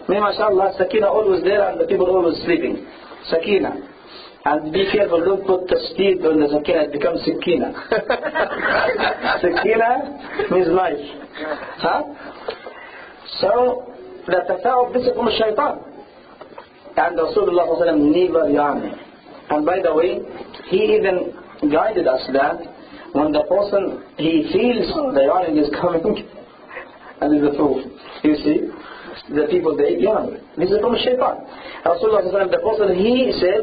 Mashallah, sakina always there and the people always sleeping. Sakina. And be careful, don't put tasdeed on the sakina, it becomes sakina. Sakina means life. So, the tafa'ub, this is from shaitan. And Rasulullah never yawned. And by the way, he even guided us that when the person, he feels the yawning is coming, and this is the proof. You see, the people, they yawn. This is from shaitan. Rasulullah, the person, he said,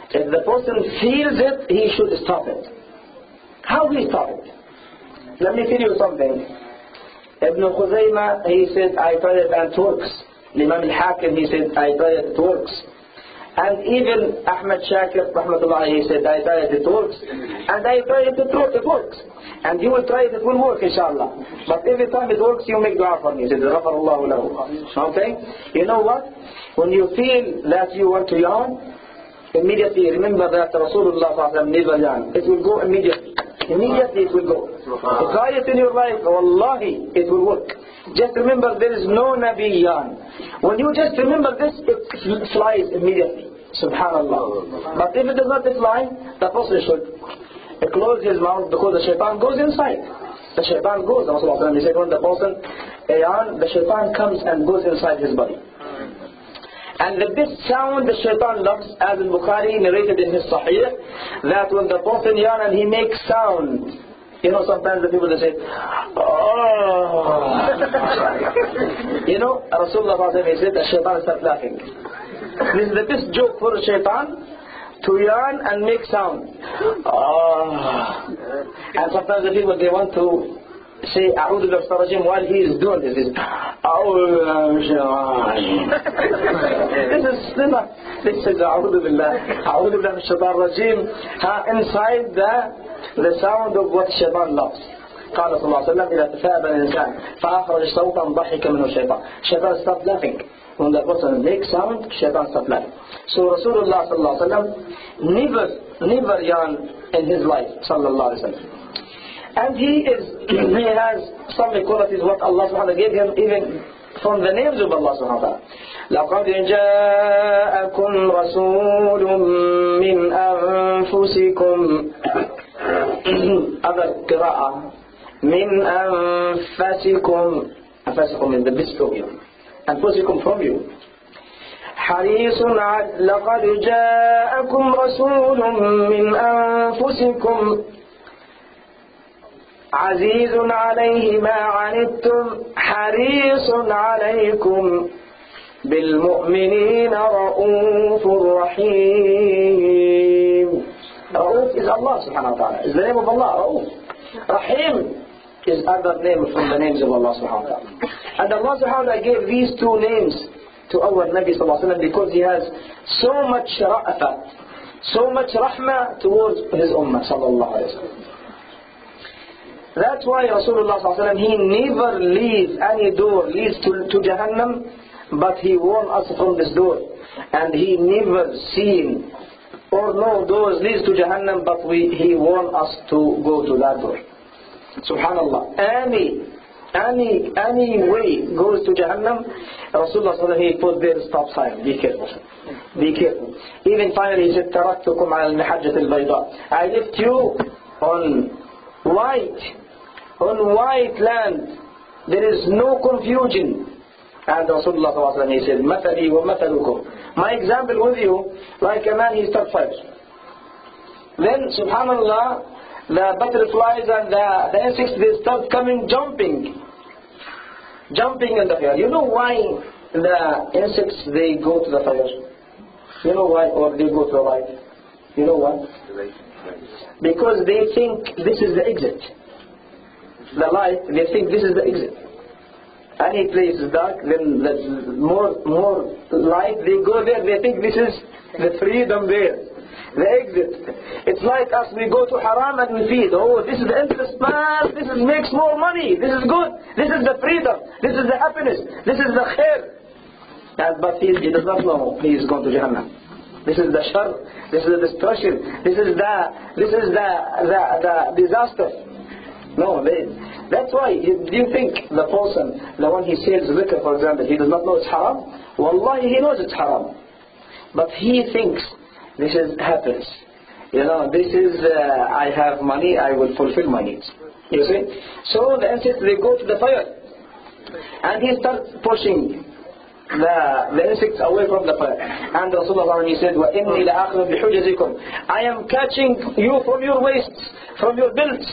if the person feels it, he should stop it. How do we stop it? Let me tell you something. Ibn Khuzaymah, he said, I tried it and it works. Imam al-Hakim, he said, I tried it, it works. And even Ahmad Shakir, rahmatullah, he said, I tried it, it works. And I tried it, it works. And you will try it, it will work, inshallah. But every time it works, you make dua for me. He said, Ghafarallahu lahu. Okay? You know what? When you feel that you want to yawn, immediately remember that Rasulullah never yawned. It will go immediately. Immediately it will go. Try it in your life, wallahi, it will work. Just remember there is no Nabi yawn. When you just remember this, it flies immediately. Subhanallah. But if it does not fly, the person should close his mouth because the shaitan goes inside. The shaitan goes, Rasulullah said, when the person yawn, the shaitan comes and goes inside his body. And the best sound the shaitan loves, as al-Bukhari narrated in his Sahih, that when the person yawn and he makes sound, you know, sometimes the people, they say, oh. You know, Rasulullah he said, the shaitan starts laughing. This is the best joke for the shaitan, to yawn and make sound. Oh. And sometimes the people, they want to say, A'udhu Billah Rajim, while he is doing this. This is A'udhu Billah Rajim. Inside the sound of what shaitan loves. قال صلى الله عليه وسلم إذا تثاب الإنسان فأخرج صوتا ضحك منه الشيطان. Shaitan stopped laughing. When the person makes sound, shaitan stopped laughing. So Rasulullah sallallahu alaihi wasallam never yawned in his life, sallallahu alaihi wasallam. And he has some qualities what Allah subhanahu wa ta'ala gave him even from the names of Allah subhanahu wa ta'ala. لَقَدْ جَاءَكُمْ رَسُولٌ مِّنْ أَنفُسِكُمْ. Other qira'ah. مِّنْ أَنفَسِكُمْ. أنفسكم in the midst of you. أنفسكم from you. حريص لقد جاءكم رسول من أنفسكم عزيز عليه ما عنتم حريص عليكم بالمؤمنين رؤوف رحيم. رؤوف is Allah subhanahu wa ta'ala. Is the name of Allah. رؤوف. Rahim is other name from the names of Allah subhanahu wa ta'ala. And Allah subhanahu wa ta'ala gave these two names to our Nabi sallallahu alayhi wa sallam because he has so much ra'afah, so much rahmah towards his ummah sallallahu alayhi wa sallam. That's why Rasulullah sallallahu alayhi wa sallam, he never leaves any door leads to Jahannam, but he warned us from this door. And he never seen or no doors leads to Jahannam, but he warned us to go to that door. Subhanallah. Any way goes to Jahannam, Rasulullah sallallahu alayhi wa sallam, he put there stop sign. Be careful. Be careful. Even finally he said, تَرَكْتُكُمْ عَلَى الْمِحَجَّةِ الْبَيْضَاءِ. I left you on white land. There is no confusion. And Rasulullah sallallahu alayhi wa sallam, he said, مَثَلِي وَمَثَلُكُمْ. My example with you, like a man, he start fire. Then, subhanallah, the butterflies and the insects, they start coming jumping in the fire. You know why the insects, they go to the fire? You know why? Or they go to the light? You know why? Because they think this is the exit. The light, they think this is the exit. Any place is dark, then more light, they go there, they think this is the freedom there. The exit. It's like us, we go to haram and we feel, oh, this is the interest man, this makes more money, this is good, this is the freedom, this is the happiness, this is the khair. But he does not know he is going to Jahannam. This is the shar, this is the destruction, this is the disaster. No, that's why, do you think the person, the one he sells liquor, for example, he does not know it's haram? Wallahi, he knows it's haram. But he thinks this is happiness. You know, this is, I have money, I will fulfill my needs. You see? So the insects, they go to the fire. And he starts pushing the insects away from the fire. And Rasulullah, he said, وَإِنِّي لَأَخْذُ بِحُجَزِكُمْ. I am catching you from your waists, from your belts.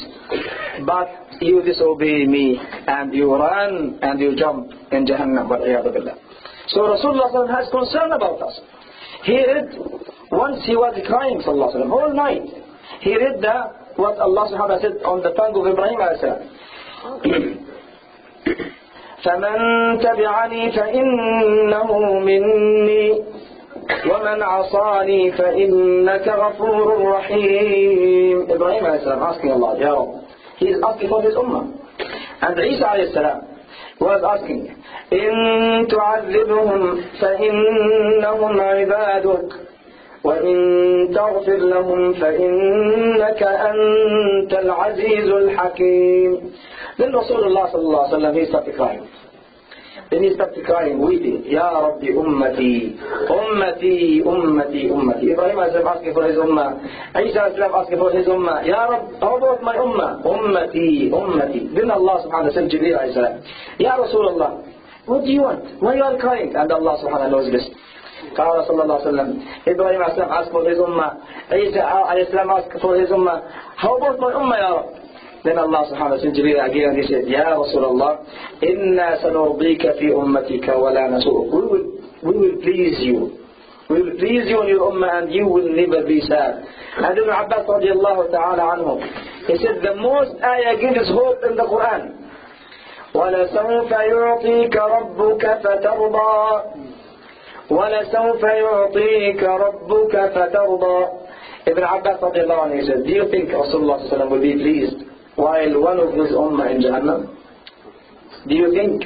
But you disobey me, and you run, and you jump in Jahannam. So Rasulullah has concern about us. He read, once he was crying, sallallahu alayhi wa sallam, all night. He read what Allah subhanahu wa ta'ala said on the tongue of Ibrahim alayhi salam. فَمَنْ تَبِعَنِي فَإِنَّهُ مِنِّي وَمَنْ عَصَانِي فَإِنَّكَ غَفُورٌ رَحِيمٌ. Ibrahim alayhi salam asking Allah, Ya Rabb. He is asking for his ummah. And Isa alayhi salam was asking, إِن تُعَذِّبْهُمْ فَإِنَّهُمْ عِبَادُكَ وَإِن تَغْفِرْ لَهُمْ فَإِنَّكَ أَنْتَ الْعَزِيزُ الْحَكِيمُ. Then Rasulullah sallallahu alayhi wa sallam, he started crying. Then he started crying, weeping, Ya Rabbi ummati, ummati, ummati, ummati. Ibrahim alayhi asking for his ummah. Isa alayhi asking for his ummah. Ya Rabbi, how about my ummah? Ummati, ummati. Then Allah subhanahu wa ta'ala said, Jibreel alayhi salam, Ya Rasulullah, what do you want? Why you are crying? And Allah subhanahu wa ta'ala knows this. قال صلى الله عليه وسلم, Ibrahim alayhi salam asked for his ummah. Isa alayhi salam asked for his ummah. How about my ummah, Ya Rabbi? Then Allah subhanahu wa ta'ala said Jibreel again, and he said, Ya Rasulullah, inna sanurdika fi ummatika wa la nasu'uk. We will please you. We will please you in your ummah, and you will never be sad. And Ibn Abbas radiallahu ta'ala anhu, he said, the most ayah gives hope in the Quran. وَلَسَوْفَ يُعْطِيكَ رَبُّكَ فَتَرْضَى وَلَسَوْفَ يُعْطِيكَ رَبُّكَ فَتَرْضَى. Ibn Abbas radiallahu anhu, he said, do you think Rasulullah sallallahu will be pleased while one of his ummah in Jahannam? Do you think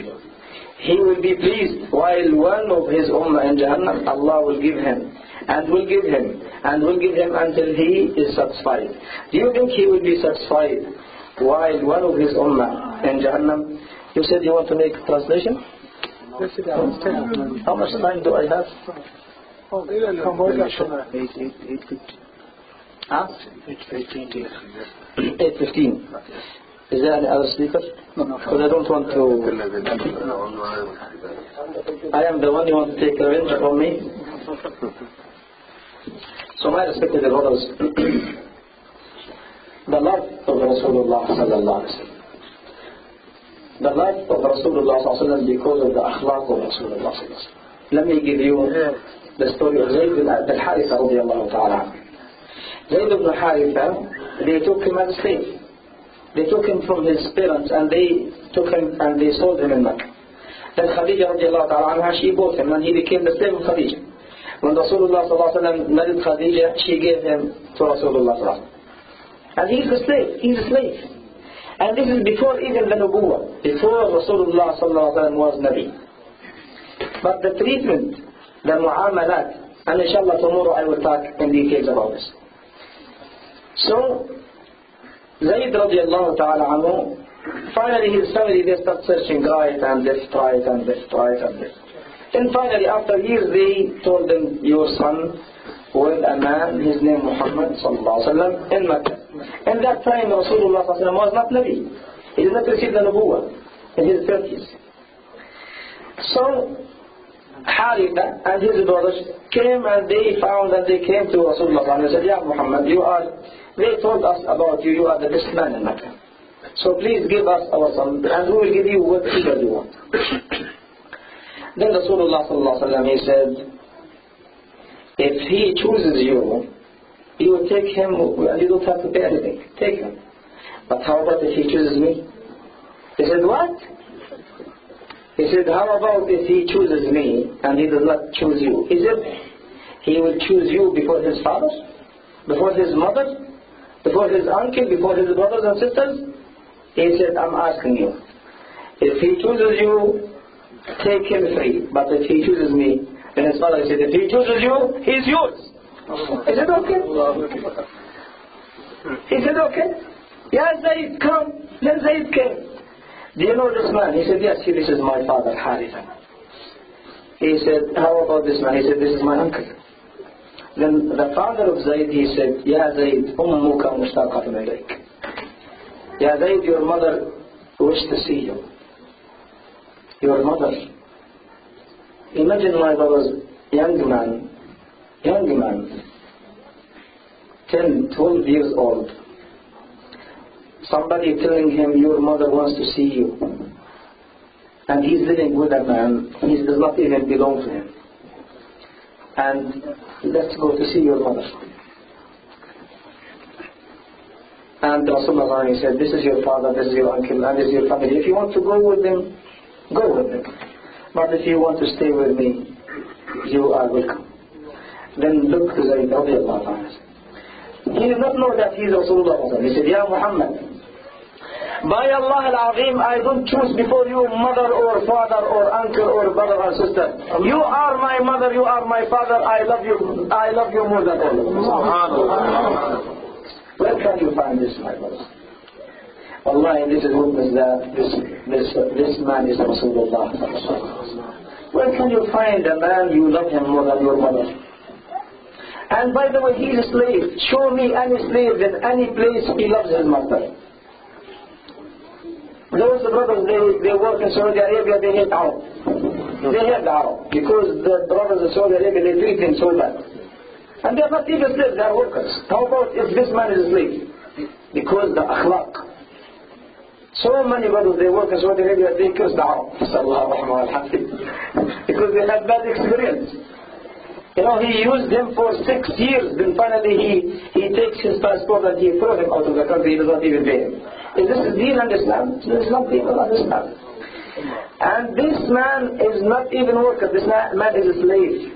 he will be pleased while one of his ummah in Jahannam? Allah will give him, and will give him, and will give him until he is satisfied. Do you think he will be satisfied while one of his ummah in Jahannam. You said you want to make translation? How much time do I have? 8:15. Huh? 8:15. Is there any other speaker? No. Because I don't want to... I am the one you want to take revenge from me. So my respected brothers, the love of Rasulullah sallallahu alaihi wasallam. The love of Rasulullah sallallahu alaihi wasallam because of the akhlaq of Rasulullah sallallahu alaihi wasallam. Let me give you the story of Zayd bin Haritha radiyallahu ta'ala. Zayd ibn Haritha, they took him as a slave. They took him from his parents and they took him and they sold him in Mecca. Then Khadija radiallahu ta'ala anha, she bought him and he became the slave of Khadija. When Rasulullah sallallahu alaihi wasallam married Khadija, she gave him to Rasulullah sallallahu alaihi wasallam. And he's a slave. He's a slave. And this is before even the Nubuwwah, before Rasulullah sallallahu alaihi wasallam was Nabi. But the treatment, the mu'amalat, and inshallah tomorrow I will talk in details about this. So, Zayd radiallahu ta'ala anhu, finally his family, they start searching right and left, right and left, right and left. And finally after years they told him, your son with a man, his name Muhammad sallallahu alaihi wasallam, in Mecca. In that time Rasulullah sallallahu alaihi wasallam was not Nabi. He did not receive the Nubuwwah in his 30s. So Haritha and his brothers came and they found that they came to Rasulullah and said, Ya Muhammad, they told us about you, you are the best man in Mecca. So please give us our son and we will give you whatever you want. Then Rasulullah sallallahu alaihi wasallam, he said, if he chooses you, you will take him and you don't have to pay anything. Take him. But how about if he chooses me? He said, what? He said, how about if he chooses me and he does not choose you? He said, he will choose you before his father, before his mother, before his uncle, before his brothers and sisters? He said, I'm asking you. If he chooses you, take him free. But if he chooses me, then his father said, if he chooses you, he's yours. He said, okay. He said, okay. Yeah, Zayd, come. Then Zayd came. Do you know this man? He said, yes, this is my father, Haritha. He said, how about this man? He said, this is my uncle. Then the father of Zayd, he said, Ya Zayd, ummuka mushtaqatun ilayk. Ya Zayd, your mother wished to see you. Your mother. Imagine my brother's young man, 10, 12 years old. Somebody telling him, your mother wants to see you. And he's living with a man, he does not even belong to him. And let's go to see your mother. And Rasulullah said, this is your father, this is your uncle, and this is your family. If you want to go with them, go with them. But if you want to stay with me, you are welcome. Then look to Zayd radiallahu anhu. He did not know that he is Rasulullah. He said, Ya Muhammad, by Allah al-Azim, I don't choose before you mother or father or uncle or brother or sister. You are my mother, you are my father, I love you more than all of them. Where can you find this, my brother? Wallahi, this is witness that this man is Rasulullah. Where can you find a man you love him more than your mother? And by the way, he is a slave. Show me any slave in any place he loves his master. Those brothers, they work in Saudi Arabia, they hate Arab. They hate Arab because the brothers in Saudi Arabia, they treat them so bad. And they are not even slaves, they are workers. How about if this man is a slave? Because the akhlaq. So many brothers, they work in Saudi Arabia, they curse the Arab. Because they had bad experience. You know, he used him for 6 years, then finally he takes his passport and he throws him out of the country, he does not even pay him. Is this deen and Islam? This is not deen and Islam. And this man is not even a worker, this man is a slave.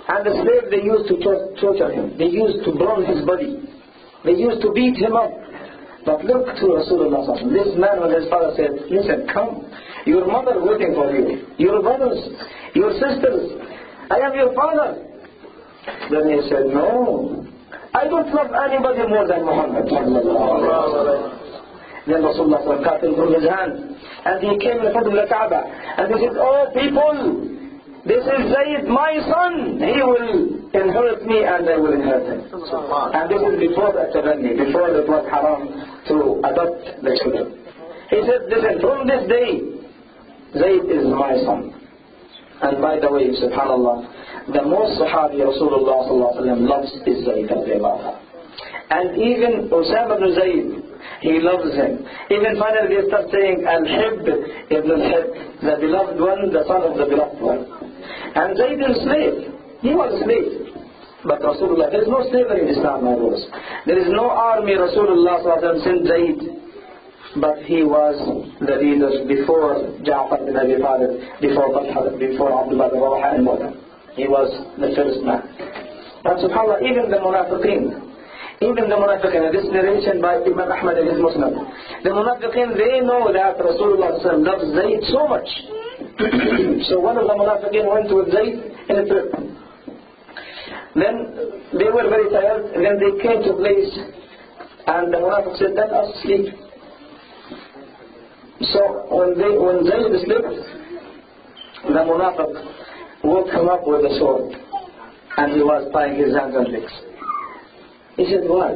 And the slave, they used to torture him. They used to burn his body. They used to beat him up. But look to Rasulullah. This man, when his father said, listen, come. Your mother is waiting for you. Your brothers, your sisters. I am your father. Then he said, no. I don't love anybody more than Muhammad. Then Rasulullah cut him from his hand. And he came in front of the Kaaba. And he said, "Oh people, this is Zayd, my son. He will inherit me and I will inherit him." And this is before the tabanni, before it was haram to adopt the children. He said, "Listen, from this day, Zayd is my son." And by the way, subhanallah, the most Sahabi Rasulullah loves is Zayd radiallahu. And even Usama ibn Zayd, he loves him. Even finally they start saying, Al-Hib ibn al-Hib, the beloved one, the son of the beloved one. And Zayd is a slave. He was a slave. But Rasulullah, there is no slavery in Islam, my brothers. There is no army Rasulullah sent Zayd. But he was the leader before Ja'far bin Abi Talib, before Talha, before Abdullah bin Rawaha and more. He was the first man. But subhanAllah, even the munafiqeen, and this narration by Imam Ahmad in his Musnad, the munafiqeen, they know that Rasulullah loves Zayd so much. So one of the munafiqeen went with Zayd in a trip. Then they were very tired, and then they came to a place, and the munafiq said, "Let us sleep." So when Zayd slept, the munafiq woke him up with a sword, and he was tying his hands and legs. He said, "Why?"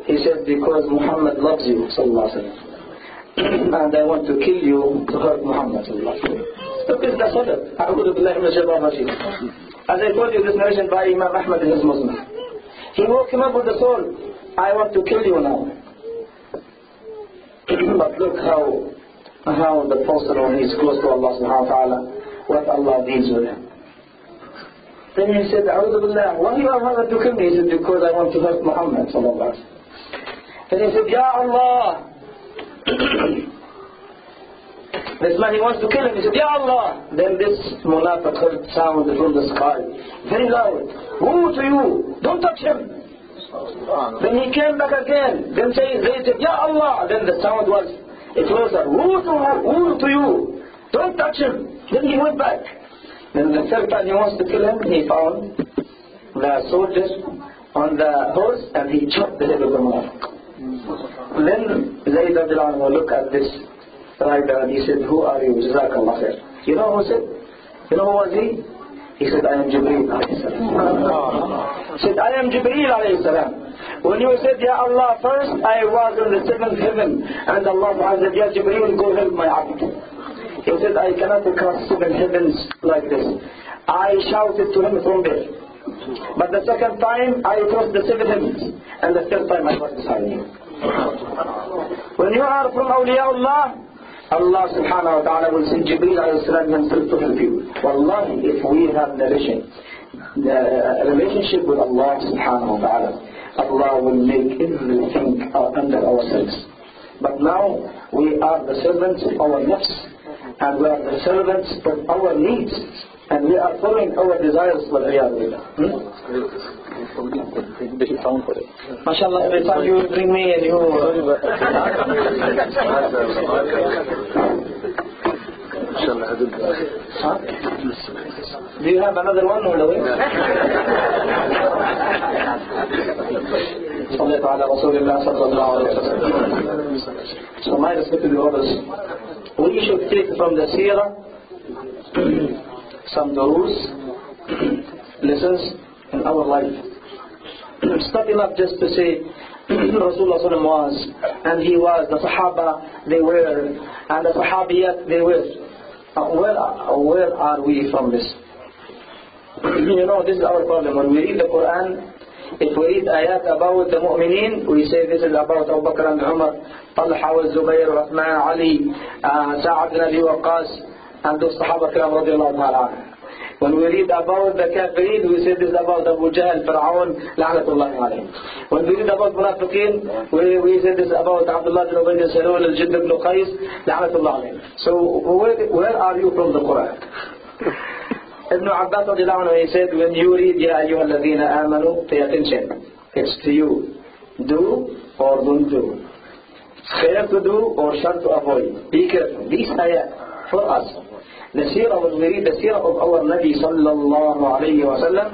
He said, "Because Muhammad loves you, sallallahu alaihi wasallam, and I want to kill you to hurt Muhammad, sallallahu alaihi wasallam." Look at the sadr. A'udhu billahi minash shaitanir rajim. As I told you, this narration by Imam Ahmad in his Muslim. He woke him up with the sword. "I want to kill you now." But look how the Prophet, when he's close to Allah subhanahu wa ta'ala, what Allah deals with him. Then he said, "A'udhu billah, why you have to kill me?" He said, "Because I want to hurt Muhammad sallallahu alaihi wasallam." Then he said, "Ya Allah." This man, he wants to kill him. He said, "Ya Allah." Then this munafiq heard sound from the sky, very loud. "Woe to you, don't touch him." Then he came back again. Then they said, "Ya Allah." Then the sound was closer. "Woe to you, don't touch him." Then he went back. Then the third time he wants to kill him, he found the soldiers on the horse and he chopped the head of the munafiq. Then Zayd radiallahu anhu looked at this rider and he said, "Who are you? Jazakallah khair." You know who said? You know who was he? He said, "I am Jibreel alayhi salam." He said, "I am Jibreel alayhi salam. When you said, Ya Allah, first I was in the seventh heaven and Allah said, Ya Jibreel, go help my abd." He said, "I cannot cross 7 heavens like this." I shouted to him from there. But the second time I crossed the 7 heavens. And the third time I was beside him. When you are from awliyaullah, Allah subhanahu wa ta'ala will send Jibreel alayhi salam himself to help you. Wallahi, if we have the relationship with Allah subhanahu wa ta'ala, Allah will make everything under ourselves. But now we are the servants of our nafs, and we are the servants of our needs, and we are following our desires. MashaAllah, every time you bring me a new... Do you have another one on the way? So my respected brothers, we should take from the seerah some rules, lessons in our life. It's not enough just to say Rasulullah was, and he was, the Sahaba they were, and the Sahabiyat they were. Where are we from this? You know, this is our problem. When we read the Quran, if we read ayat about the mu'mineen, we say this is about Abu Bakr and Umar, Talha wa Zubayr, Uthman, Ali, Sa'ad bin Abi Waqqas, and those Sahaba kiram radiallahu ta'ala. When we read about the Kafirin, we say this is about Abu Jahl, Fir'aun, la'natullahi alayhi. When we read about Munafiqeen, we say this is about Abdullah bin Ubay bin Salul, Al-Jidd ibn Qais, la'natullahi alayhi. So where are you from the Quran? Ibn Abbas radiallahu anhu, he said, when you read Ya ayyuha alladhina amanu, pay attention. It's to you. Do or don't do. Fair to do or shall to avoid. Be careful. These ayat for us. The seerah, when we read the seerah of our Nabi sallallahu alayhi wa sallam,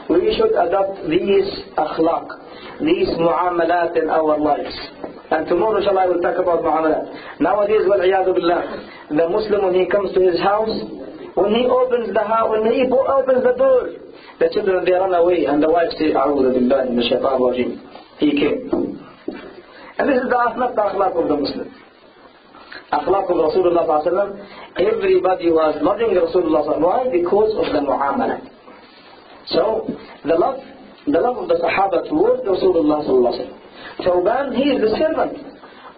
we should adopt these akhlaq, these mu'amalat in our lives. And tomorrow, inshallah, I will talk about muamalat. Nowadays, wal-iyadu billah, the Muslim, when he comes to his house, when he opens the house, when he opens the door, the children, they run away, and the wife says, A'udhu billahi min shaitan rajim. He came. And this is the akhlaq of the Muslim. Akhlaq of Rasulullah sallallahu alaihi wasallam. Everybody was loving Rasulullah sallallahu alaihi wasallam. Why? Because of the mu'amala. So, the love of the Sahaba towards Rasulullah sallallahu alaihi wasallam. Thawban, he is the servant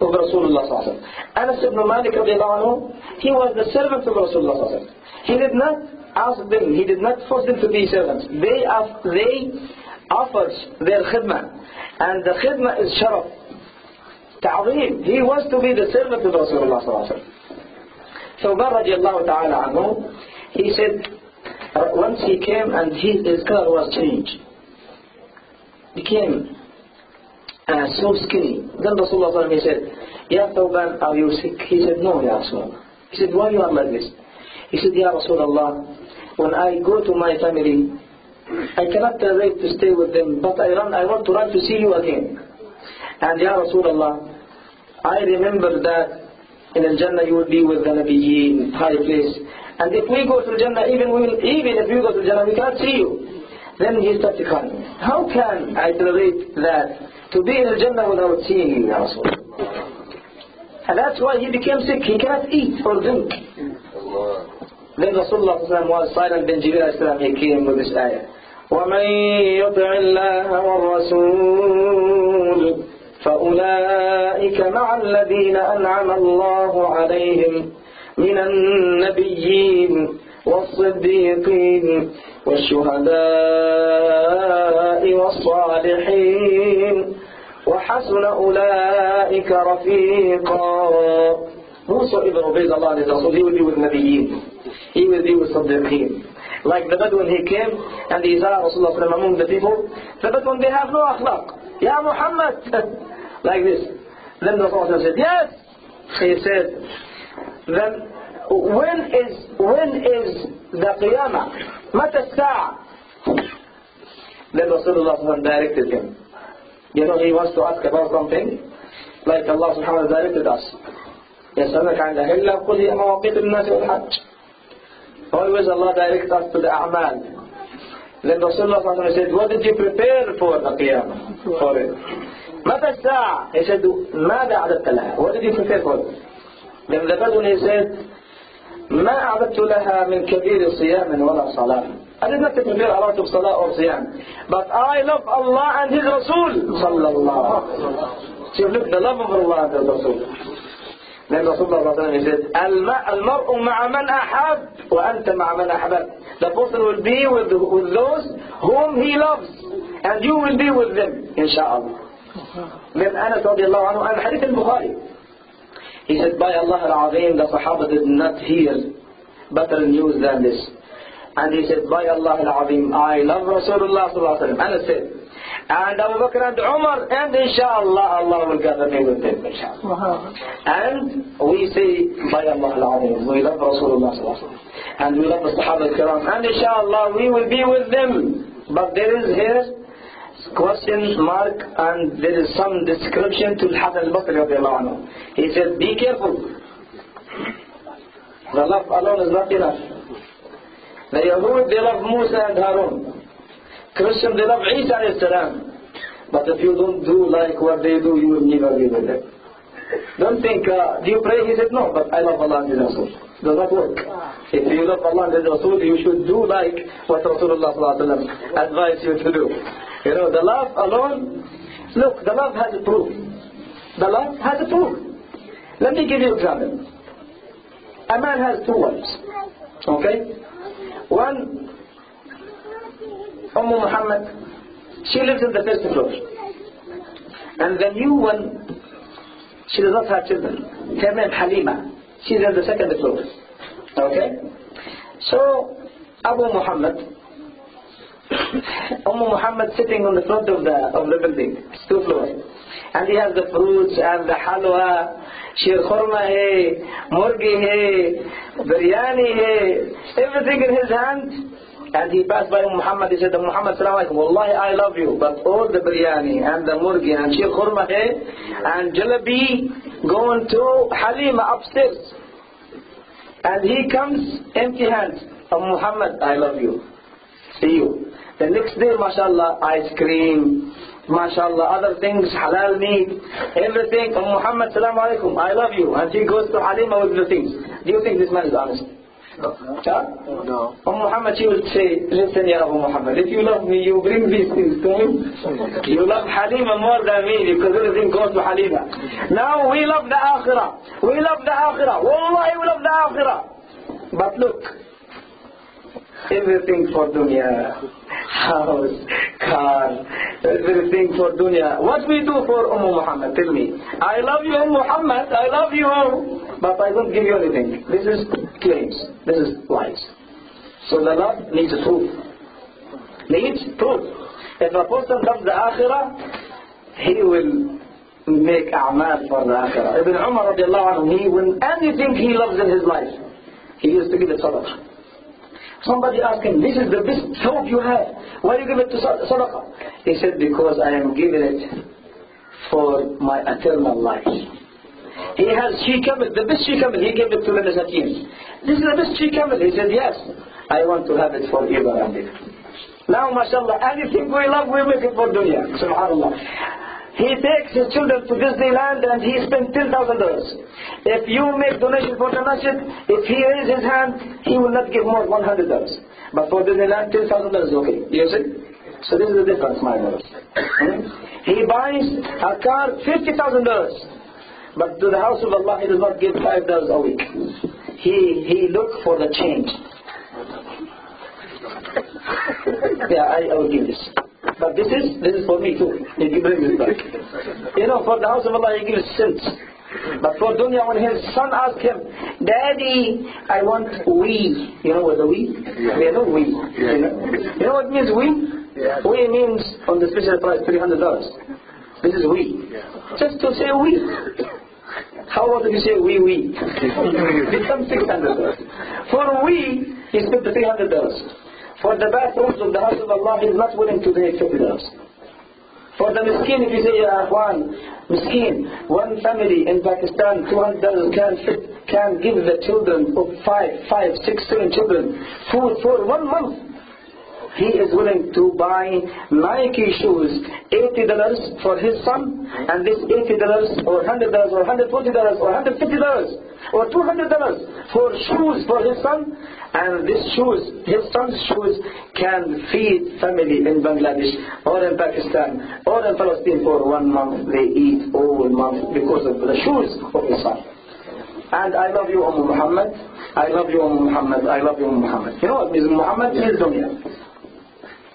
of Rasulullah sallallahu alaihi wasallam. Anas ibn Malik radiallahu anhu, he was the servant of Rasulullah sallallahu alaihi wasallam. He did not ask them, he did not force them to be servants. They offered their khidmah. And the khidmah is sharaf. Ta'zeem. He wants to be the servant of Rasulullah sallallahu alaihi wasallam. Thawban radiallahu ta'ala anhu, he said, once he came and his color was changed. Became so skinny. Then Rasulullah sallallahu alaihi wasallam, he said, Ya Thawban, are you sick? He said, no, Ya Rasulullah. He said, why you are like this? He said, Ya Rasulullah, when I go to my family, I cannot tolerate to stay with them, but I want to run to see you again. And Ya Rasulullah, I remember that in Al-Jannah you will be with the Nabiyyin, high place. And if we go to Jannah, even if we go to Jannah, we can't see you. Then he started crying. How can I tolerate that? To be in Jannah without seeing you, Ya Rasulullah. And that's why he became sick. He cannot eat or drink. Then Rasulullah was silent. Then Jibreel he came with this ayah. وَمَنْ يُطِعِ اللَّهَ وَالرَّسُولِ فَأُولَئِكَ مَعَ الَّذِينَ أَنْعَمَ اللَّهُ عَلَيْهِمْ مِنَ النَّبِيِّينَ وَالصِّدِّيقِينَ وَالشُّهَدَاءِ وَالصَّالِحِينَ وَحَسُنَ أُولَئِكَ رَفِيقًا. Whosoever obeys Allah and His Rasul, he will be with Nabiyyin. He will be with Siddiqeen. Like the Bedouin, he came and he saw Rasulullah among the people. The Bedouin, they have no akhlaq. Ya Muhammad! Like this. Then the Prophet said, yes! He said, then when is the Qiyamah? Mata as-sa'a? Then Rasulullah directed him. You know, he wants to ask about something like Allah subhanahu wa ta'ala directed us. يَسْأَلْنَكَ عَنِ الْأَهِلَّةِ قُلْ هِيَ مَوَاقِيتُ لِلنَّاسِ وَالْحَجِّ. Always Allah directs us to the a'mal. Then Rasulullah said, what did you prepare for the Qiyamah? For it. مَتَى السَّاعَةِ? He said, مَاذَا أَعْدَدْتَ لَهَا? What did you prepare for it? Then the Bedouin, he said, مَا أَعْدَدْتُ لَهَا مِنْ كَبِيرِ صِيَامٍ وَلَا صَلَاةٍ. I did not prepare a lot of salah or siyam. But I love Allah and His Rasul. Sallallahu. So look, the love of Allah and His Rasul. Then Rasulullah he said, الْمَرْءُ مَعَ مَنْ أَحَبْ وَأَنْتَ مَعَ مَنْ أَحْبَبْ. The person will be with those whom he loves. And you will be with them, inshaAllah. Then Anas radiallahu anhu, and Hadith al-Bukhari. He said, by Allah al-Azim, the Sahaba did not hear better news than this. And he said, by Allah al-Azim, I love Rasulullah sallallahu alaihi wasallam. Anas said, and Abu Bakr and Umar, and inshallah Allah will gather me with them, inshallah. And we say, by Allah al-Azim, we love Rasulullah sallallahu alaihi wasallam. And we love the Sahaba al-Kiram, and inshallah we will be with them. But there is here question mark, and there is some description to Al-Hasan al-Basri radiallahu anhu. He said, be careful. The love alone is not enough. The Yahud, they love Musa and Harun. Christians, they love Isa alayhi salam. But if you don't do like what they do, you will never be with them. Don't think, do you pray? He said, no, but I love Allah and His Rasul. Does not work. If you love Allah and His Rasul, you should do like what Rasulullah sallallahu alaihi wasallam advised you to do. You know, the love alone, look, the love has a proof. The love has a proof. Let me give you an example. A man has two wives. Okay? One, Muhammad, she lives in the first floor. And the new one, she does not have children. Her name Halima. She's in the second floor. Okay? So, Abu Muhammad, Muhammad sitting on the front of the building. It's 2 floors. And he has the fruits and the halwa, sheer khurma hai, murgi hai, biryani hai, everything in his hand. and he passed by Muhammad, he said, Muhammad, Salaam Alaikum, Wallahi, I love you, but all the biryani and the murgi and sheer khurma and jalebi going to Halima upstairs. And he comes empty hands. Muhammad, I love you. See you. The next day, mashallah, ice cream, mashallah, other things, halal meat, everything. Muhammad, Salaam Alaikum, I love you. And he goes to Halima with the things. Do you think this man is honest? No. Muhammad, she will say, listen, Ya Abu Muhammad, if you love me, you bring these things to him. You love Halima more than me because everything goes to Halima. Now we love the Akhirah. We love the Akhirah. Wallahi, we love the Akhirah. But look, everything for dunya, house, car, everything for dunya. What we do for Muhammad? Tell me. I love you, Muhammad. I love you, but I don't give you anything. This is claims. This is lies. So the love needs proof. Needs proof. If a person loves the Akhirah, he will make a'mal for the Akhirah. Ibn Umar radiallahu anhu, when anything he loves in his life, he used to give it sadaqah. Somebody asked him, this is the best thought you have. Why do you give it to sadaqah? He said, because I am giving it for my eternal life. He has she camel, the best she camel, he gave it to the Masakin. This is the best she camel. He said, yes, I want to have it forever and ever. Now, mashallah, anything we love, we make it for dunya. Subhanallah. He takes his children to Disneyland and he spends $10,000. If you make donation for the masjid, if he raises his hand, he will not give more than $100. But for Disneyland, $10,000 is okay. You see? So this is the difference, my brothers. He buys a car, $50,000. But to the house of Allah, he does not give $5 a week. He looks for the change. Yeah, I will give this. But this is for me too. He brings it back. You know, for the house of Allah, he gives cents. But for dunya, when his son asked him, Daddy, I want we. You know what the we? Yeah. You know we. Yeah. You know what means we? Yeah. We means on the special price $300. This is we. Yeah. Just to say we. How about if you say we? Become $600. For we, he spent the $300. For the bathrooms of the house of Allah, he is not willing to pay $50. For the miskin, if you say, Ya Akhwan, miskin, one family in Pakistan, $200 can give the children of 5, 6, 7 children food for 1 month. He is willing to buy Nike shoes, $80 for his son, and this $80 or $100 or $140 or $150 or $200 for shoes for his son, and this shoes, his son's shoes, can feed family in Bangladesh or in Pakistan or in Palestine for 1 month. They eat all month because of the shoes of his son. And I love you, Muhammad. I love you, Muhammad. I love you, Muhammad. You know what means Muhammad? Means dunya.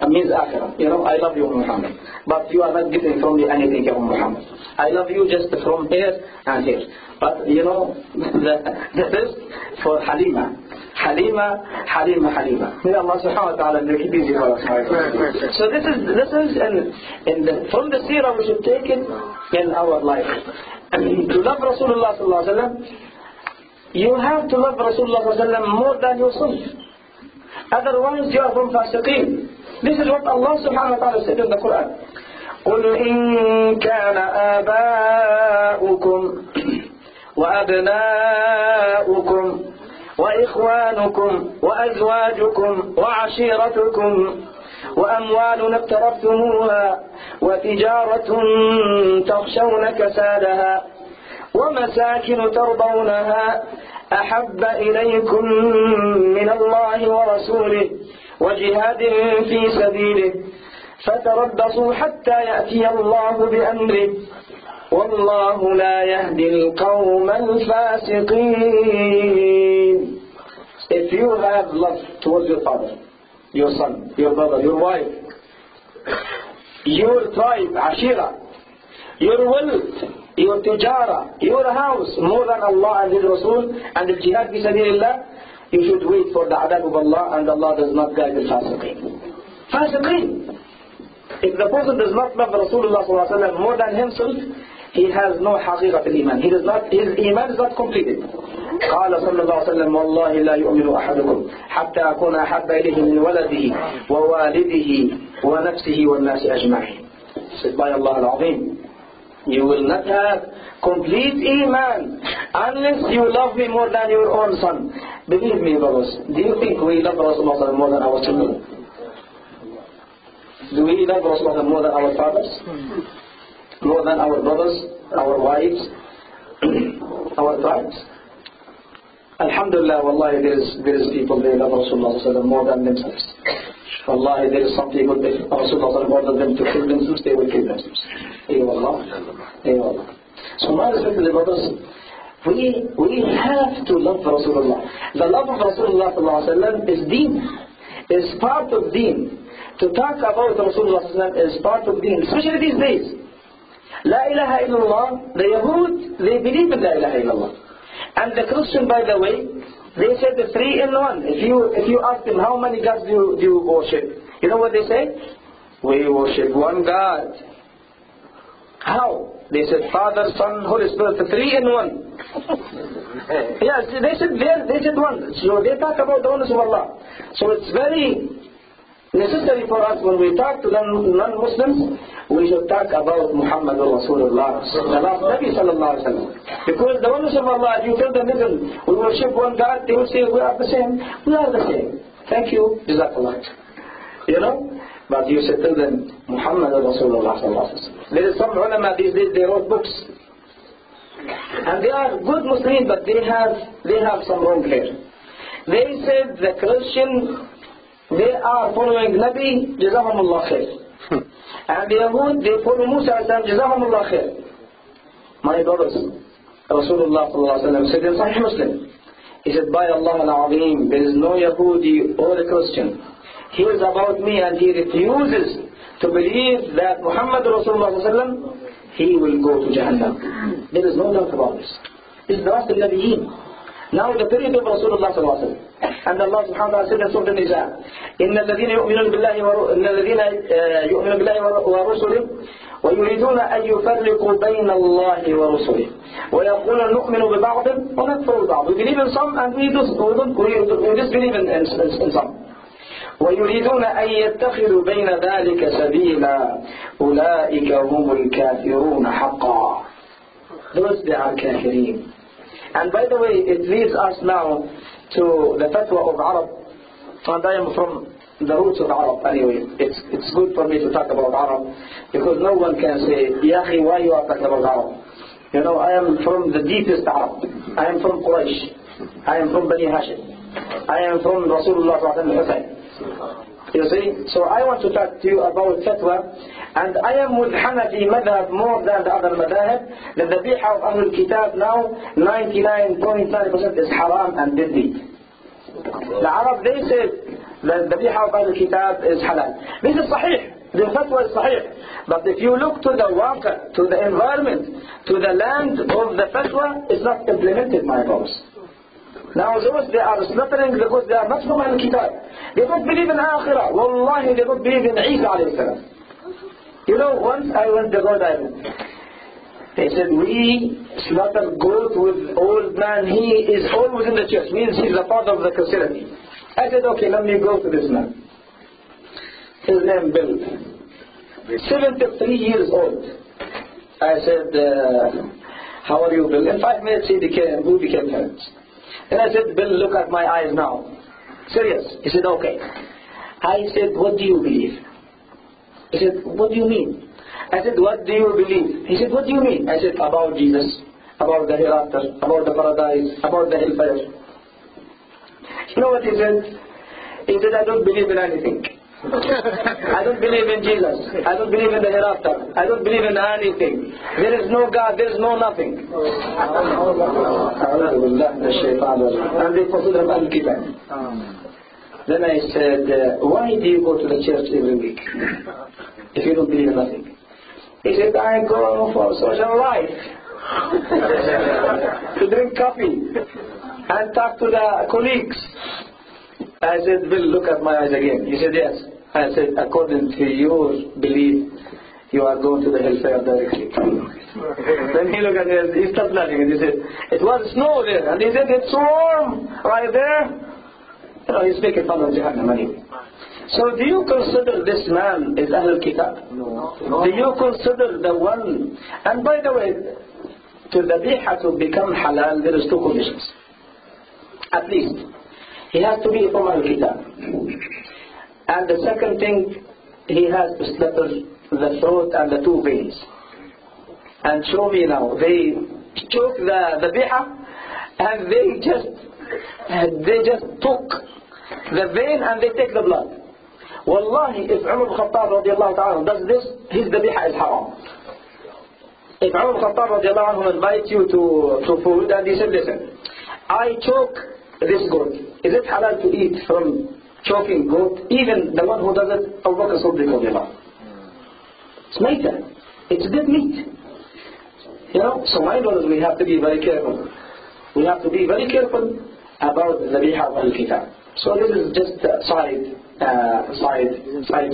It means akhirah. You know, I love you, Muhammad. But you are not getting from me anything, Ya Muhammad. I love you just from here and here. But you know, the best for Halima. Halima. May Allah subhanahu wa ta'ala make it easy for us. So this is from the seerah we should take it in our life. And to love Rasulullah sallallahu alaihi wasallam, you have to love Rasulullah sallallahu alaihi wasallam more than yourself. Otherwise you are from fasiqeen. This is what Allah subhanahu wa ta'ala said in the Quran. قُلْ إِن كَانَ آبَاؤُكُمْ وَأَبْنَاؤُكُمْ وإخوانكم وأزواجكم وعشيرتكم وأموال اقترفتموها وتجارة تخشون كسادها ومساكن ترضونها أحب إليكم من الله ورسوله وجهاد في سبيله فتربصوا حتى يأتي الله بأمره والله لا يهدي القوم الفاسقين. If you have love towards your father, your son, your brother, your wife, your tribe, ashira, your wealth, your tijara, your house, more than Allah and His Rasul and the jihad fi sabilillah, you should wait for the adab of Allah, and Allah does not guide the fasiqeen. Fasiqeen. If the person does not love Rasulullah sallallahu alaihi wasallam more than himself, he has no haqiqat al-iman. His iman is not completed. قال صلى الله عليه وسلم والله لا يؤمن أحدكم حتى أكون أحب إليه من ولده ووالده ونفسه والناس أجمعين. Said by Allah al-Azim, you will not have complete iman unless you love me more than your own son. Believe me, brothers, do you think we love Rasulullah more than our children? Do we love Rasulullah more than our fathers? More than our brothers, our wives, our tribes? Alhamdulillah, wallahi, there is people, they love Rasulullah more than themselves. Wallahi, there is some people, if Rasulullah ordered them to kill themselves, they will kill themselves. Ayyawallah. Ayyawallah. So my respected brothers, we have to love Rasulullah. The love of Rasulullah is deen, is part of deen. To talk about Rasulullah is part of deen, especially these days. La ilaha illallah, the Yahud, they believe in La ilaha illallah. And the Christian, by the way, they said the 3 in 1. If you ask them how many gods do you worship, you know what they say? We worship one God. How? They said Father, Son, Holy Spirit, the 3 in 1. Yes, they said one. So they talk about the oneness of Allah. So it's very necessary for us when we talk to the non-Muslims, we should talk about Muhammad Rasulullah, the last Nabi sallallahu alaihi wasallam. Because the oneness of Allah, if you tell them, listen, we worship one God, they will say we are the same. We are the same. Thank you, Jazakallah. You know? But you should tell them Muhammad Rasulullah sallallahu alaihi wasallam. There is some ulama these days, they wrote books. And they are good Muslims, but they have some wrong here. They said the Christian, they are following Nabi, Jazahumullah khair. And the Yahud, they follow Musa as Jazahumullah khair. My brothers, Rasulullah sallallahu alaihi wasallam said in Sahih Muslim, he said, by Allah al-Azim, there is no Yahudi or a Christian hears about me and he refuses to believe that Muhammad Rasulullah sallallahu alaihi wasallam, he will go to Jahannam. There is no doubt about this. This is the last al-Nabiyyin. Now the period of Rasulullah sallallahu alaihi wasallam. And Allah subhanahu wa ta'ala said in Surah An-Nisa, إِنَّ الَّذِينَ يُؤْمِنُونَ بِاللَّهِ وَرُسُلِهِ وَيُرِيدُونَ أَن يُفَرِّقُوا بَيْنَ اللَّهِ وَرُسُلِهِ وَيَقُولُونَ نُؤْمِنُ بِبَعْضٍ وَنَكْفُرُ بِبَعْضٍ. We believe in some and we disbelieve in some. وَيُرِيدُونَ أَن يَتَّخِذُوا بَيْنَ ذَلِكَ سَبِيلًا أُولَئِكَ هُمُ الْكَافِرُونَ حَقًّا. Those they are kafirin. And by the way, it leads us now to the fatwa of Arab. And I am from the roots of Arab anyway. It's good for me to talk about Arab, because no one can say, Ya akhi, why you are talking about Arab? You know, I am from the deepest Arab. I am from Quraysh. I am from Bani Hashim. I am from Rasulullah sallallahu alaihi wasallam. You see, so I want to talk to you about fatwa, and I am with Hanafi madhab more than the other madhab. The dhabiha of Ahlul Kitab now, 99.9% is haram and deadly. The Arab, they say the dhabiha of Ahlul Kitab is halal. This is sahih. The fatwa is sahih. But if you look to the water, to the environment, to the land of the fatwa, it's not implemented, my brothers. Now those, they are slaughtering because they are not from Al-Kitab. They don't believe in Akhirah. Wallahi, they don't believe in Isa alayhi salam. You know, once I went to Rhode Island. They said, we slaughter goat with old man. He is always in the church. Means he's the father of the Christianity. I said, okay, let me go to this man. His name Bill. 73 years old. I said, how are you, Bill? In 5 minutes we became friends. And I said, Bill, look at my eyes now. Serious. He said, okay. I said, what do you believe? He said, what do you mean? I said, what do you believe? He said, what do you mean? I said, about Jesus, about the hereafter, about the paradise, about the hellfire. You know what he said? He said, I don't believe in anything. I don't believe in Jesus. I don't believe in the hereafter. I don't believe in anything. There is no God. There is no nothing. And they consider him Al-Kitab. Then I said, why do you go to the church every week if you don't believe in nothing? He said, I go for social life. To drink coffee and talk to the colleagues. I said, Bill, look at my eyes again. He said, yes. I said, according to your belief, you are going to the hellfire directly. Then he looked at it, he stopped laughing and he said, it was snow there. And he said, it's warm right there. You know, he's making fun of Jahannam anyway. So do you consider this man is Ahlul Kitab? No. Do you consider the one? And by the way, to the dhabiha to become halal, there is two conditions. At least, he has to be from Ahlul Kitab. And the second thing, he has to slaughter the throat and the two veins. And show me now, they choke the dhabiha and they just took the vein and they take the blood. Wallahi, if Umar al-Khattab radiallahu ta'ala does this, his dhabiha is haram. If Umar al-Khattab radiallahu anhu invites you to food and he said, listen, I choke this goat. Is it halal to eat from choking goat? Even the one who does it, Abu Bakr Siddiq radiallahu. It's maita. It's dead meat. You know, so my brothers, we have to be very careful. We have to be very careful about the dhabiha of al-kitab. So this is just a side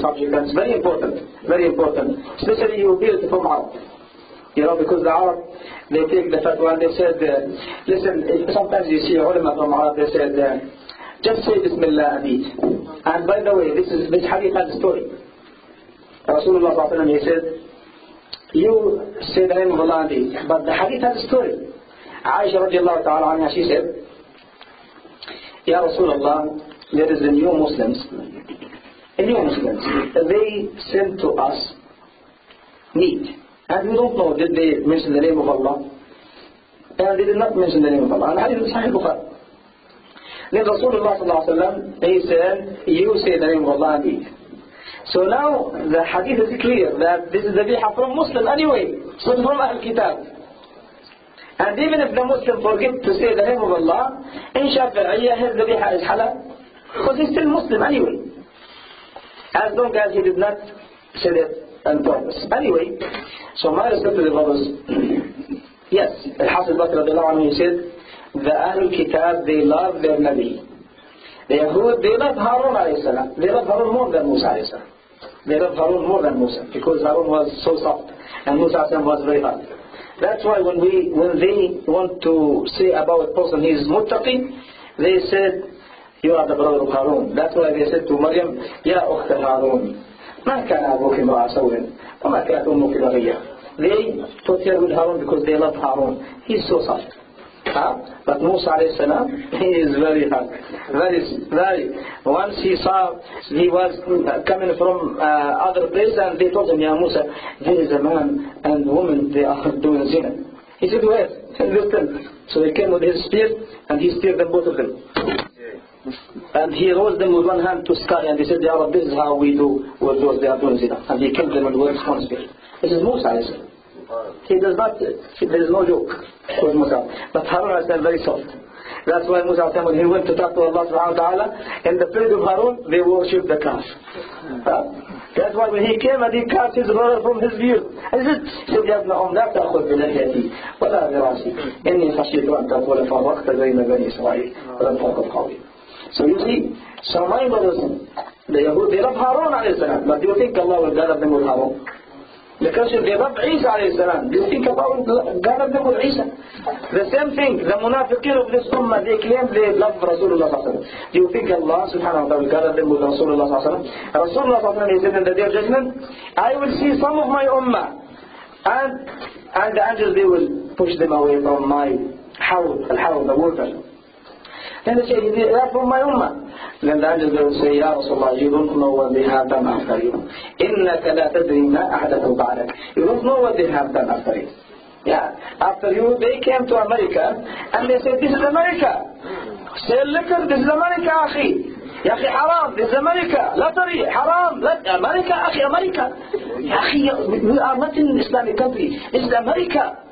subject. That's very important. Very important. Especially you hear it from Arab. You know, because the Arab, they take the fatwa and they said, listen, sometimes you see ulama from Arab, they said, just say Bismillah and eat. And by the way, this hadith has a story. Rasulullah sallallahu alaihi wasallam, he said, you say the name of Allah and eat. But the hadith has a story. Aisha radiallahu ta'ala anha, she said, Ya Rasulullah, there is the new Muslims. They send to us meat. And we don't know, did they mention the name of Allah? And they did not mention the name of Allah. And hadith is Sahih Bukhari. Then Rasulullah sallallahu alaihi wasallam, he said, you say the name of Allah and eat. So now the hadith is clear that this is the dhabiha from Muslim anyway. So it's from Ahl Kitab. And even if the Muslim forget to say the name of Allah, in Shafi'iyya his dhabiha is halal. Because he's still Muslim anyway. As long as he did not say it on purpose. Anyway, so my respect to the brothers, yes, Al-Hasan Bakr radiallahu anhu, he said, the Ahlul Kitab, they love their Nabi. The Yahud, they love Harun alayhi salam. They love Harun more than Musa alayhi salam. They love Harun more than Musa, because Harun was so soft and Musa alayhi salam was very hard. That's why when they want to say about a person he is muttaqi, they said, you are the brother of Harun. That's why they said to Maryam, Ya Ukhta Harun, ما كان أبوك امرأ سوء وما كانت أمك بغية. They put her with Harun because they love Harun. He's so soft. But Musa alayhi salam, he is very hard. Very. Once he saw, he was coming from other place and they told him, Ya Musa, there is a man and woman, they are doing zina. He said, where? In this tent. So he came with his spear and he speared them, both of them. And he rose them with one hand to sky and he said, Ya Rabbi, this is how we do with those they are doing zina. And he killed them with one spear. This is Musa alayhi salam. He does not, there is no joke with Musa. But Harun is very soft. That's why Musa, when he went to talk to Allah subhanahu wa ta'ala, in the place of Harun, they worshipped the calf. That's why when he came and he cast his brother from his view, he said, يا ابن أم لا تأخذ بلحيتي ولا براسي إني خشيت أن تقول فرقت بين بني إسرائيل ولم تقل قولي. So you see, so my brothers, the Yahud, they love Harun alayhi salam. But do you think Allah will gather them with Harun? Because they love Isa alayhi salam. Do you think about gather them with Isa? The same thing, the munafiqeen of this ummah, they claim they love Rasulullah sallallahu alaihi wasallam. Do you think Allah subhanahu wa ta'ala will gather them with Rasulullah sallallahu alaihi wasallam? Rasulullah sallallahu alaihi wasallam, he said in the day of judgment, I will see some of my ummah and the angels, they will push them away from my hawd, al-hawd, the water. Then they say, they are from my ummah. Then the angels will say, Ya Rasulullah, you don't know what they have done after you. إِنَّكَ لَا تَدْرِي مَا أَحْدَثُوا بَعْدَكَ. You don't know what they have done after you. Yeah, after you, they came to America and they said, this is America. Sell liquor, this is America, akhi. Ya akhi, haram, this is America. Lottery, haram, America, akhi, America. Ya akhi, we are not in an Islamic country. This is America.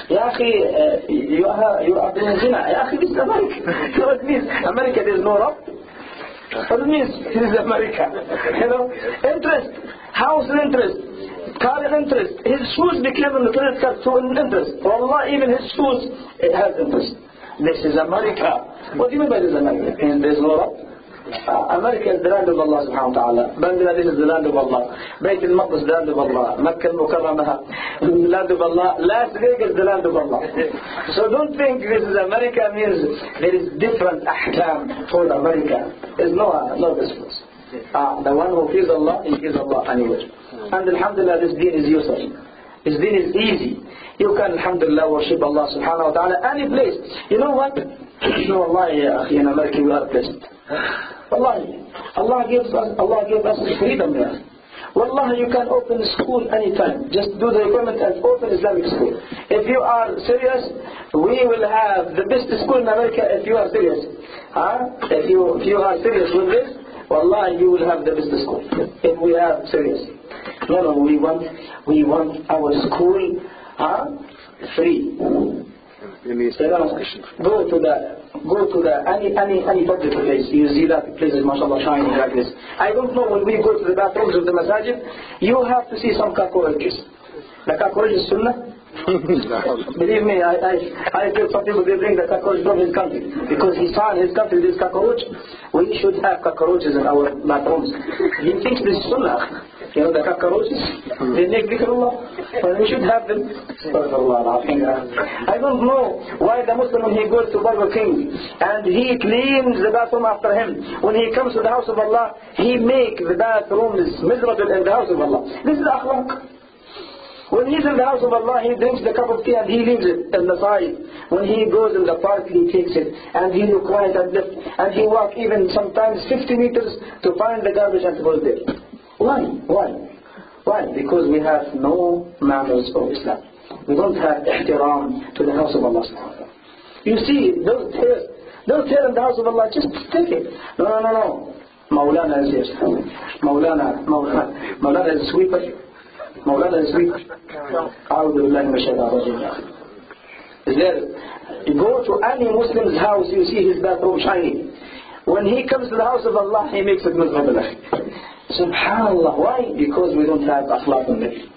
Ya akhi, you are doing zina. Ya akhi, this is America. You know what it means? America, there is no rob. What it means? This is America. You know, interest, house interest, car interest. His shoes became in the credit card to an interest. Wallah, even his shoes, it has interest. This is America. What do you mean by this America? And there's no rob? America is the land of Allah subhanahu wa ta'ala. Bangladesh is the land of Allah. Bayt al-Maqdis is the land of Allah. Makkah al-Mukarramah is the land of Allah. Las Vegas is the land of Allah. So don't think this is America means there is different ahkam toward America. There's no difference. The one who fears Allah, he fears Allah anywhere. And alhamdulillah, this deen is yusr. This deen is easy. You can alhamdulillah worship Allah subhanahu wa ta'ala any place. You know what? Wallahi, in America we are blessed. Wallahi, Allah gave us freedom there. Wallahi, you can open school anytime. Just do the requirement and open Islamic school. If you are serious, we will have the best school in America if you are serious. If you are serious with this, wallahi, you will have the best school. If we are serious. No, we want our school free. Go to the any public place. You see that places, mashallah, shining like this. I don't know, when we go to the bathrooms of the masajid, you have to see some cockroaches. The cockroach is sunnah. Believe me, I feel some people, they bring the cockroach from his country because he saw in his country this cockroach. We should have cockroaches in our bathrooms. He thinks this is sunnah. You know the cockroaches, they make dhikrullah, but we should have them. I don't know why the Muslim, when he goes to Burger King and he cleans the bathroom after him, when he comes to the house of Allah, he makes the bathrooms miserable in the house of Allah. This is akhlaq. When he's in the house of Allah, he drinks the cup of tea and he leaves it in the side. When he goes in the park, he takes it and he look right and left and he walk even sometimes 50 meters to find the garbage and to put it there. Why? Because we have no manners of Islam. We don't have ihtiram to the house of Allah. You see, those here in the house of Allah, just take it. No. Maulana is here. Maulana is a sweeper. Is there? You go to any Muslim's house, you see his bathroom shining. When he comes to the house of Allah, he makes it miserable. Subhanallah. Why? Because we don't have akhlaq in it.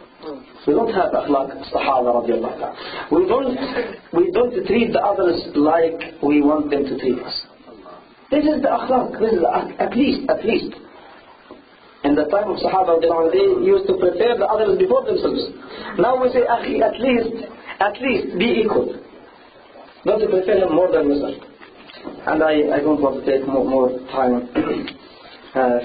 We don't have akhlaq Sahaba radiallahu ta'ala. We don't treat the others like we want them to treat us. This is the akhlaq. This is at least. In the time of Sahaba, they used to prepare the others before themselves. Now we say, Akhi, at least be equal. Don't prepare him more than yourself. And I don't want to take more time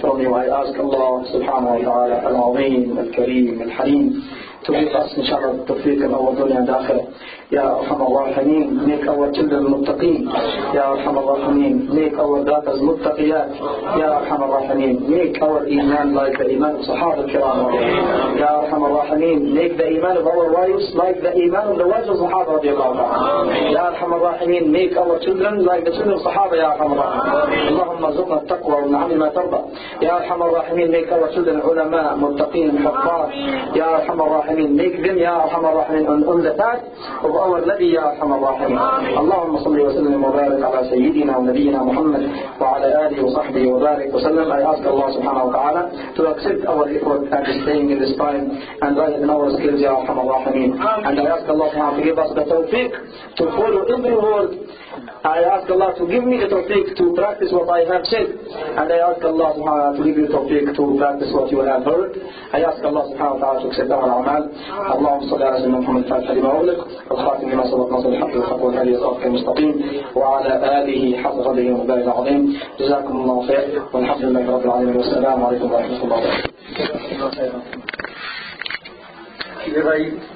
from you. I ask Allah subhanahu wa ta'ala al-azim, al-kareem, al-halim to give us inshallah tawfiq in our dunya and akhirah. Ya Arhamar Rahimin, make our children muttaqeen. Ya Arhamar Rahimin, make our daughters muttaqiyat. Ya Arhamar Rahimin, make our iman like the iman of Sahaba al-Kiram. Ya Arhamar Rahimin, make the iman of our wives like the iman of the wives of Sahaba radiallahu ta'ala. Ya Arhamar Rahimin, make our children like the children of Sahaba. Ya Arhamar Rahimin, Allahumma zukna taqwa wa na'amil ma tarda. Ya Arhamar Rahimin, make our children ulama, muttaqeen, huffaz. Ya Arhamar Rahimin, make them, Ya Arhamar Rahimin, on the path of our Nabi, Ya Arhamar Rahimin. Allahumma salli wa sallim wa barik ala Sayyidina wa Nabiyyina Muhammad wa ala alihi wa sahbihi wa barik wa sallam. I ask Allah subhanahu wa ta'ala to accept our effort and staying in this time and write in our skills, Ya Arhamar Rahimin. And I ask Allah subhanahu wa ta'ala to give us the tawfiq to follow every word. I ask Allah to give me the tawfiq to practice what I have said. And I ask Allah subhanahu wa ta'ala to give you the tawfiq to practice what you have heard. I ask Allah subhanahu wa ta'ala to accept our amal. اللهم صل على سيدنا محمد الفاتح لما أغلق والخاتم لما سبق ناصر الحق والحق والهدي صراطك المستقيم وعلى آله حق قدره ومقداره العظيم. جزاكم الله خير والحمد لله رب العالمين والسلام عليكم ورحمة الله وبركاته.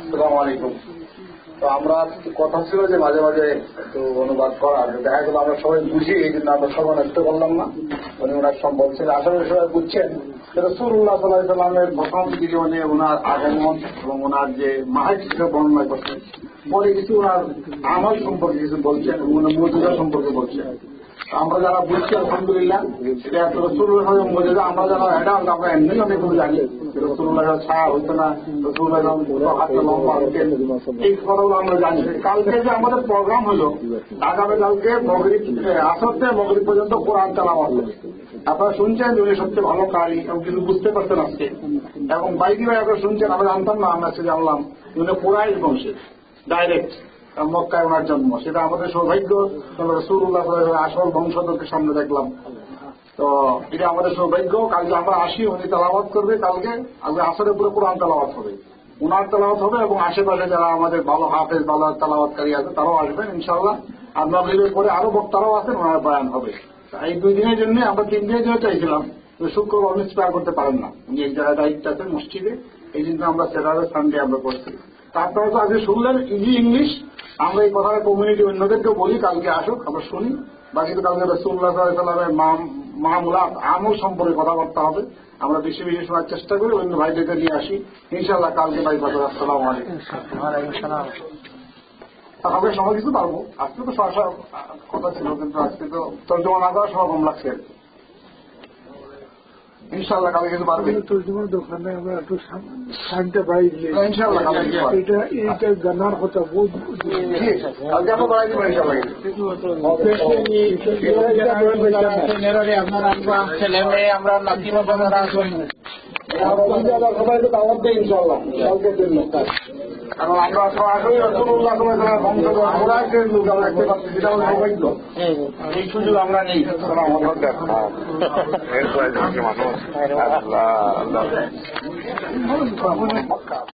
السلام عليكم. তো আমরা কথা ছিল যে মাঝে মাঝে একটু অনুবাদ করার, দেখা গেল আমরা সবাই বুঝি, এই জন্য আমরা সবাই নষ্ট করলাম না। উনি ওনার সম্ভব ছিল, আসলে সবাই বুঝছেন রাসূলুল্লাহ সাল্লাল্লাহু আলাইহি ওয়াসাল্লামের প্রথম জীবনে ওনার আগমন এবং ওনার যে মাহাত্ম্য বর্ণনা করছেন, পরে কিছু ওনার আমল সম্পর্কে কিছু বলছেন, ওনার মুজিজা সম্পর্কে বলছেন। আমরা যারা বুঝছি আলহামদুলিল্লাহ, এটা রাসূলুল্লাহ মুজিজা আমরা যারা এটা আমরা এমনি অনেক জানি। রাসূলুল্লাহ ছাড়া হইতো না, রাসূলুল্লাহ এই কথাগুলো আমরা জানি। কালকে যে আমাদের প্রোগ্রাম হলো, আগামীকালকে মগরিব আসর থেকে মগরিব পর্যন্ত কোরআন তেলাওয়াত হলো। আপনারা শুনছেন উনি সবচেয়ে ভালো কারি এবং কিছু বুঝতে পারছেন আজকে, এবং বাইদি ভাই আপনারা শুনছেন, আমরা জানতাম না, আমরা সে জানলাম উনি কুরাইশ বংশে ডাইরেক্ট মক্কায় ওনার জন্ম। সেটা আমাদের সৌভাগ্য। রাসূলুল্লাহ আসল বংশধরকে সামনে দেখলাম। তো এটা আমাদের সৌভাগ্য। কালকে আমরা আসি, উনি তেলাওয়াত করবে। কালকে আসরের পুরো কোরআন তেলাওয়াত হবে, উনার তেলাওয়াত হবে এবং আশেপাশে যারা আমাদের ভালো হাফেজ ভালো তেলাওয়াতকারী আছে তারাও আসবেন ইনশাআল্লাহ। আর মাগরিবের পরে আরো বক্তারাও আছেন, ওনার বয়ান হবে। এই 2 দিনের জন্য আমরা 3 দিনের জন্য চাইছিলাম, শুক্রবার উনি স্পেয়ার করতে পারেন না, উনি এক জায়গায় দায়িত্ব আছেন মসজিদে, এই জন্য আমরা স্যাটারডে সানডে আমরা করছি। তারপরে তো আজকে শুনলেন ইজি ইংলিশ, আমরা এই কথাটা কমিউনিটি অন্যদেরকেও বলি কালকে আসুক, আমরা শুনি। বাকি তো কালকে রাসূলুল্লাহ সাল্লাল্লাহু আলাইহি ওয়াসাল্লামের মামুলাত আমল সম্পর্কে কথাবার্তা হবে, আমরা বেশি বেশি শোনার চেষ্টা করি, অন্য ভাইদেরকে নিয়ে আসি ইনশাআল্লাহ। কালকে ভাই বাজার। আসসালামু আলাইকুম। আমাদের সময় কিছু পারবো, আজকে তো সরাসরি কথা ছিল, কিন্তু আজকে তো তর্জমা না করার সময় কম লাগছে। ইনশাআল্লাহ কালকে কিছু পারবে। তর্জমার দোকানে আমরা একটু শান্তি বাড়ি দিলে ইনশাআল্লাহ এটা জানার কথা বহুত কালকে আমরা বাড়াই দিব ইনশাআল্লাহ। ছেলে মেয়ে আমরা নাতিমা বাবারা সবাই তো দাওয়াত দেয় ইনশাআল্লাহ কালকের জন্য। কারণ আমরা সরাসরি রাসূলুল্লাহ সাল্লাল্লাহু আলাইহি ওয়াসাল্লাম আমরা একটা লোক আমরা একটা যেটা আমাদের সৌভাগ্য, এই সুযোগ আমরা নেই। আসসালামু আলাইকুম।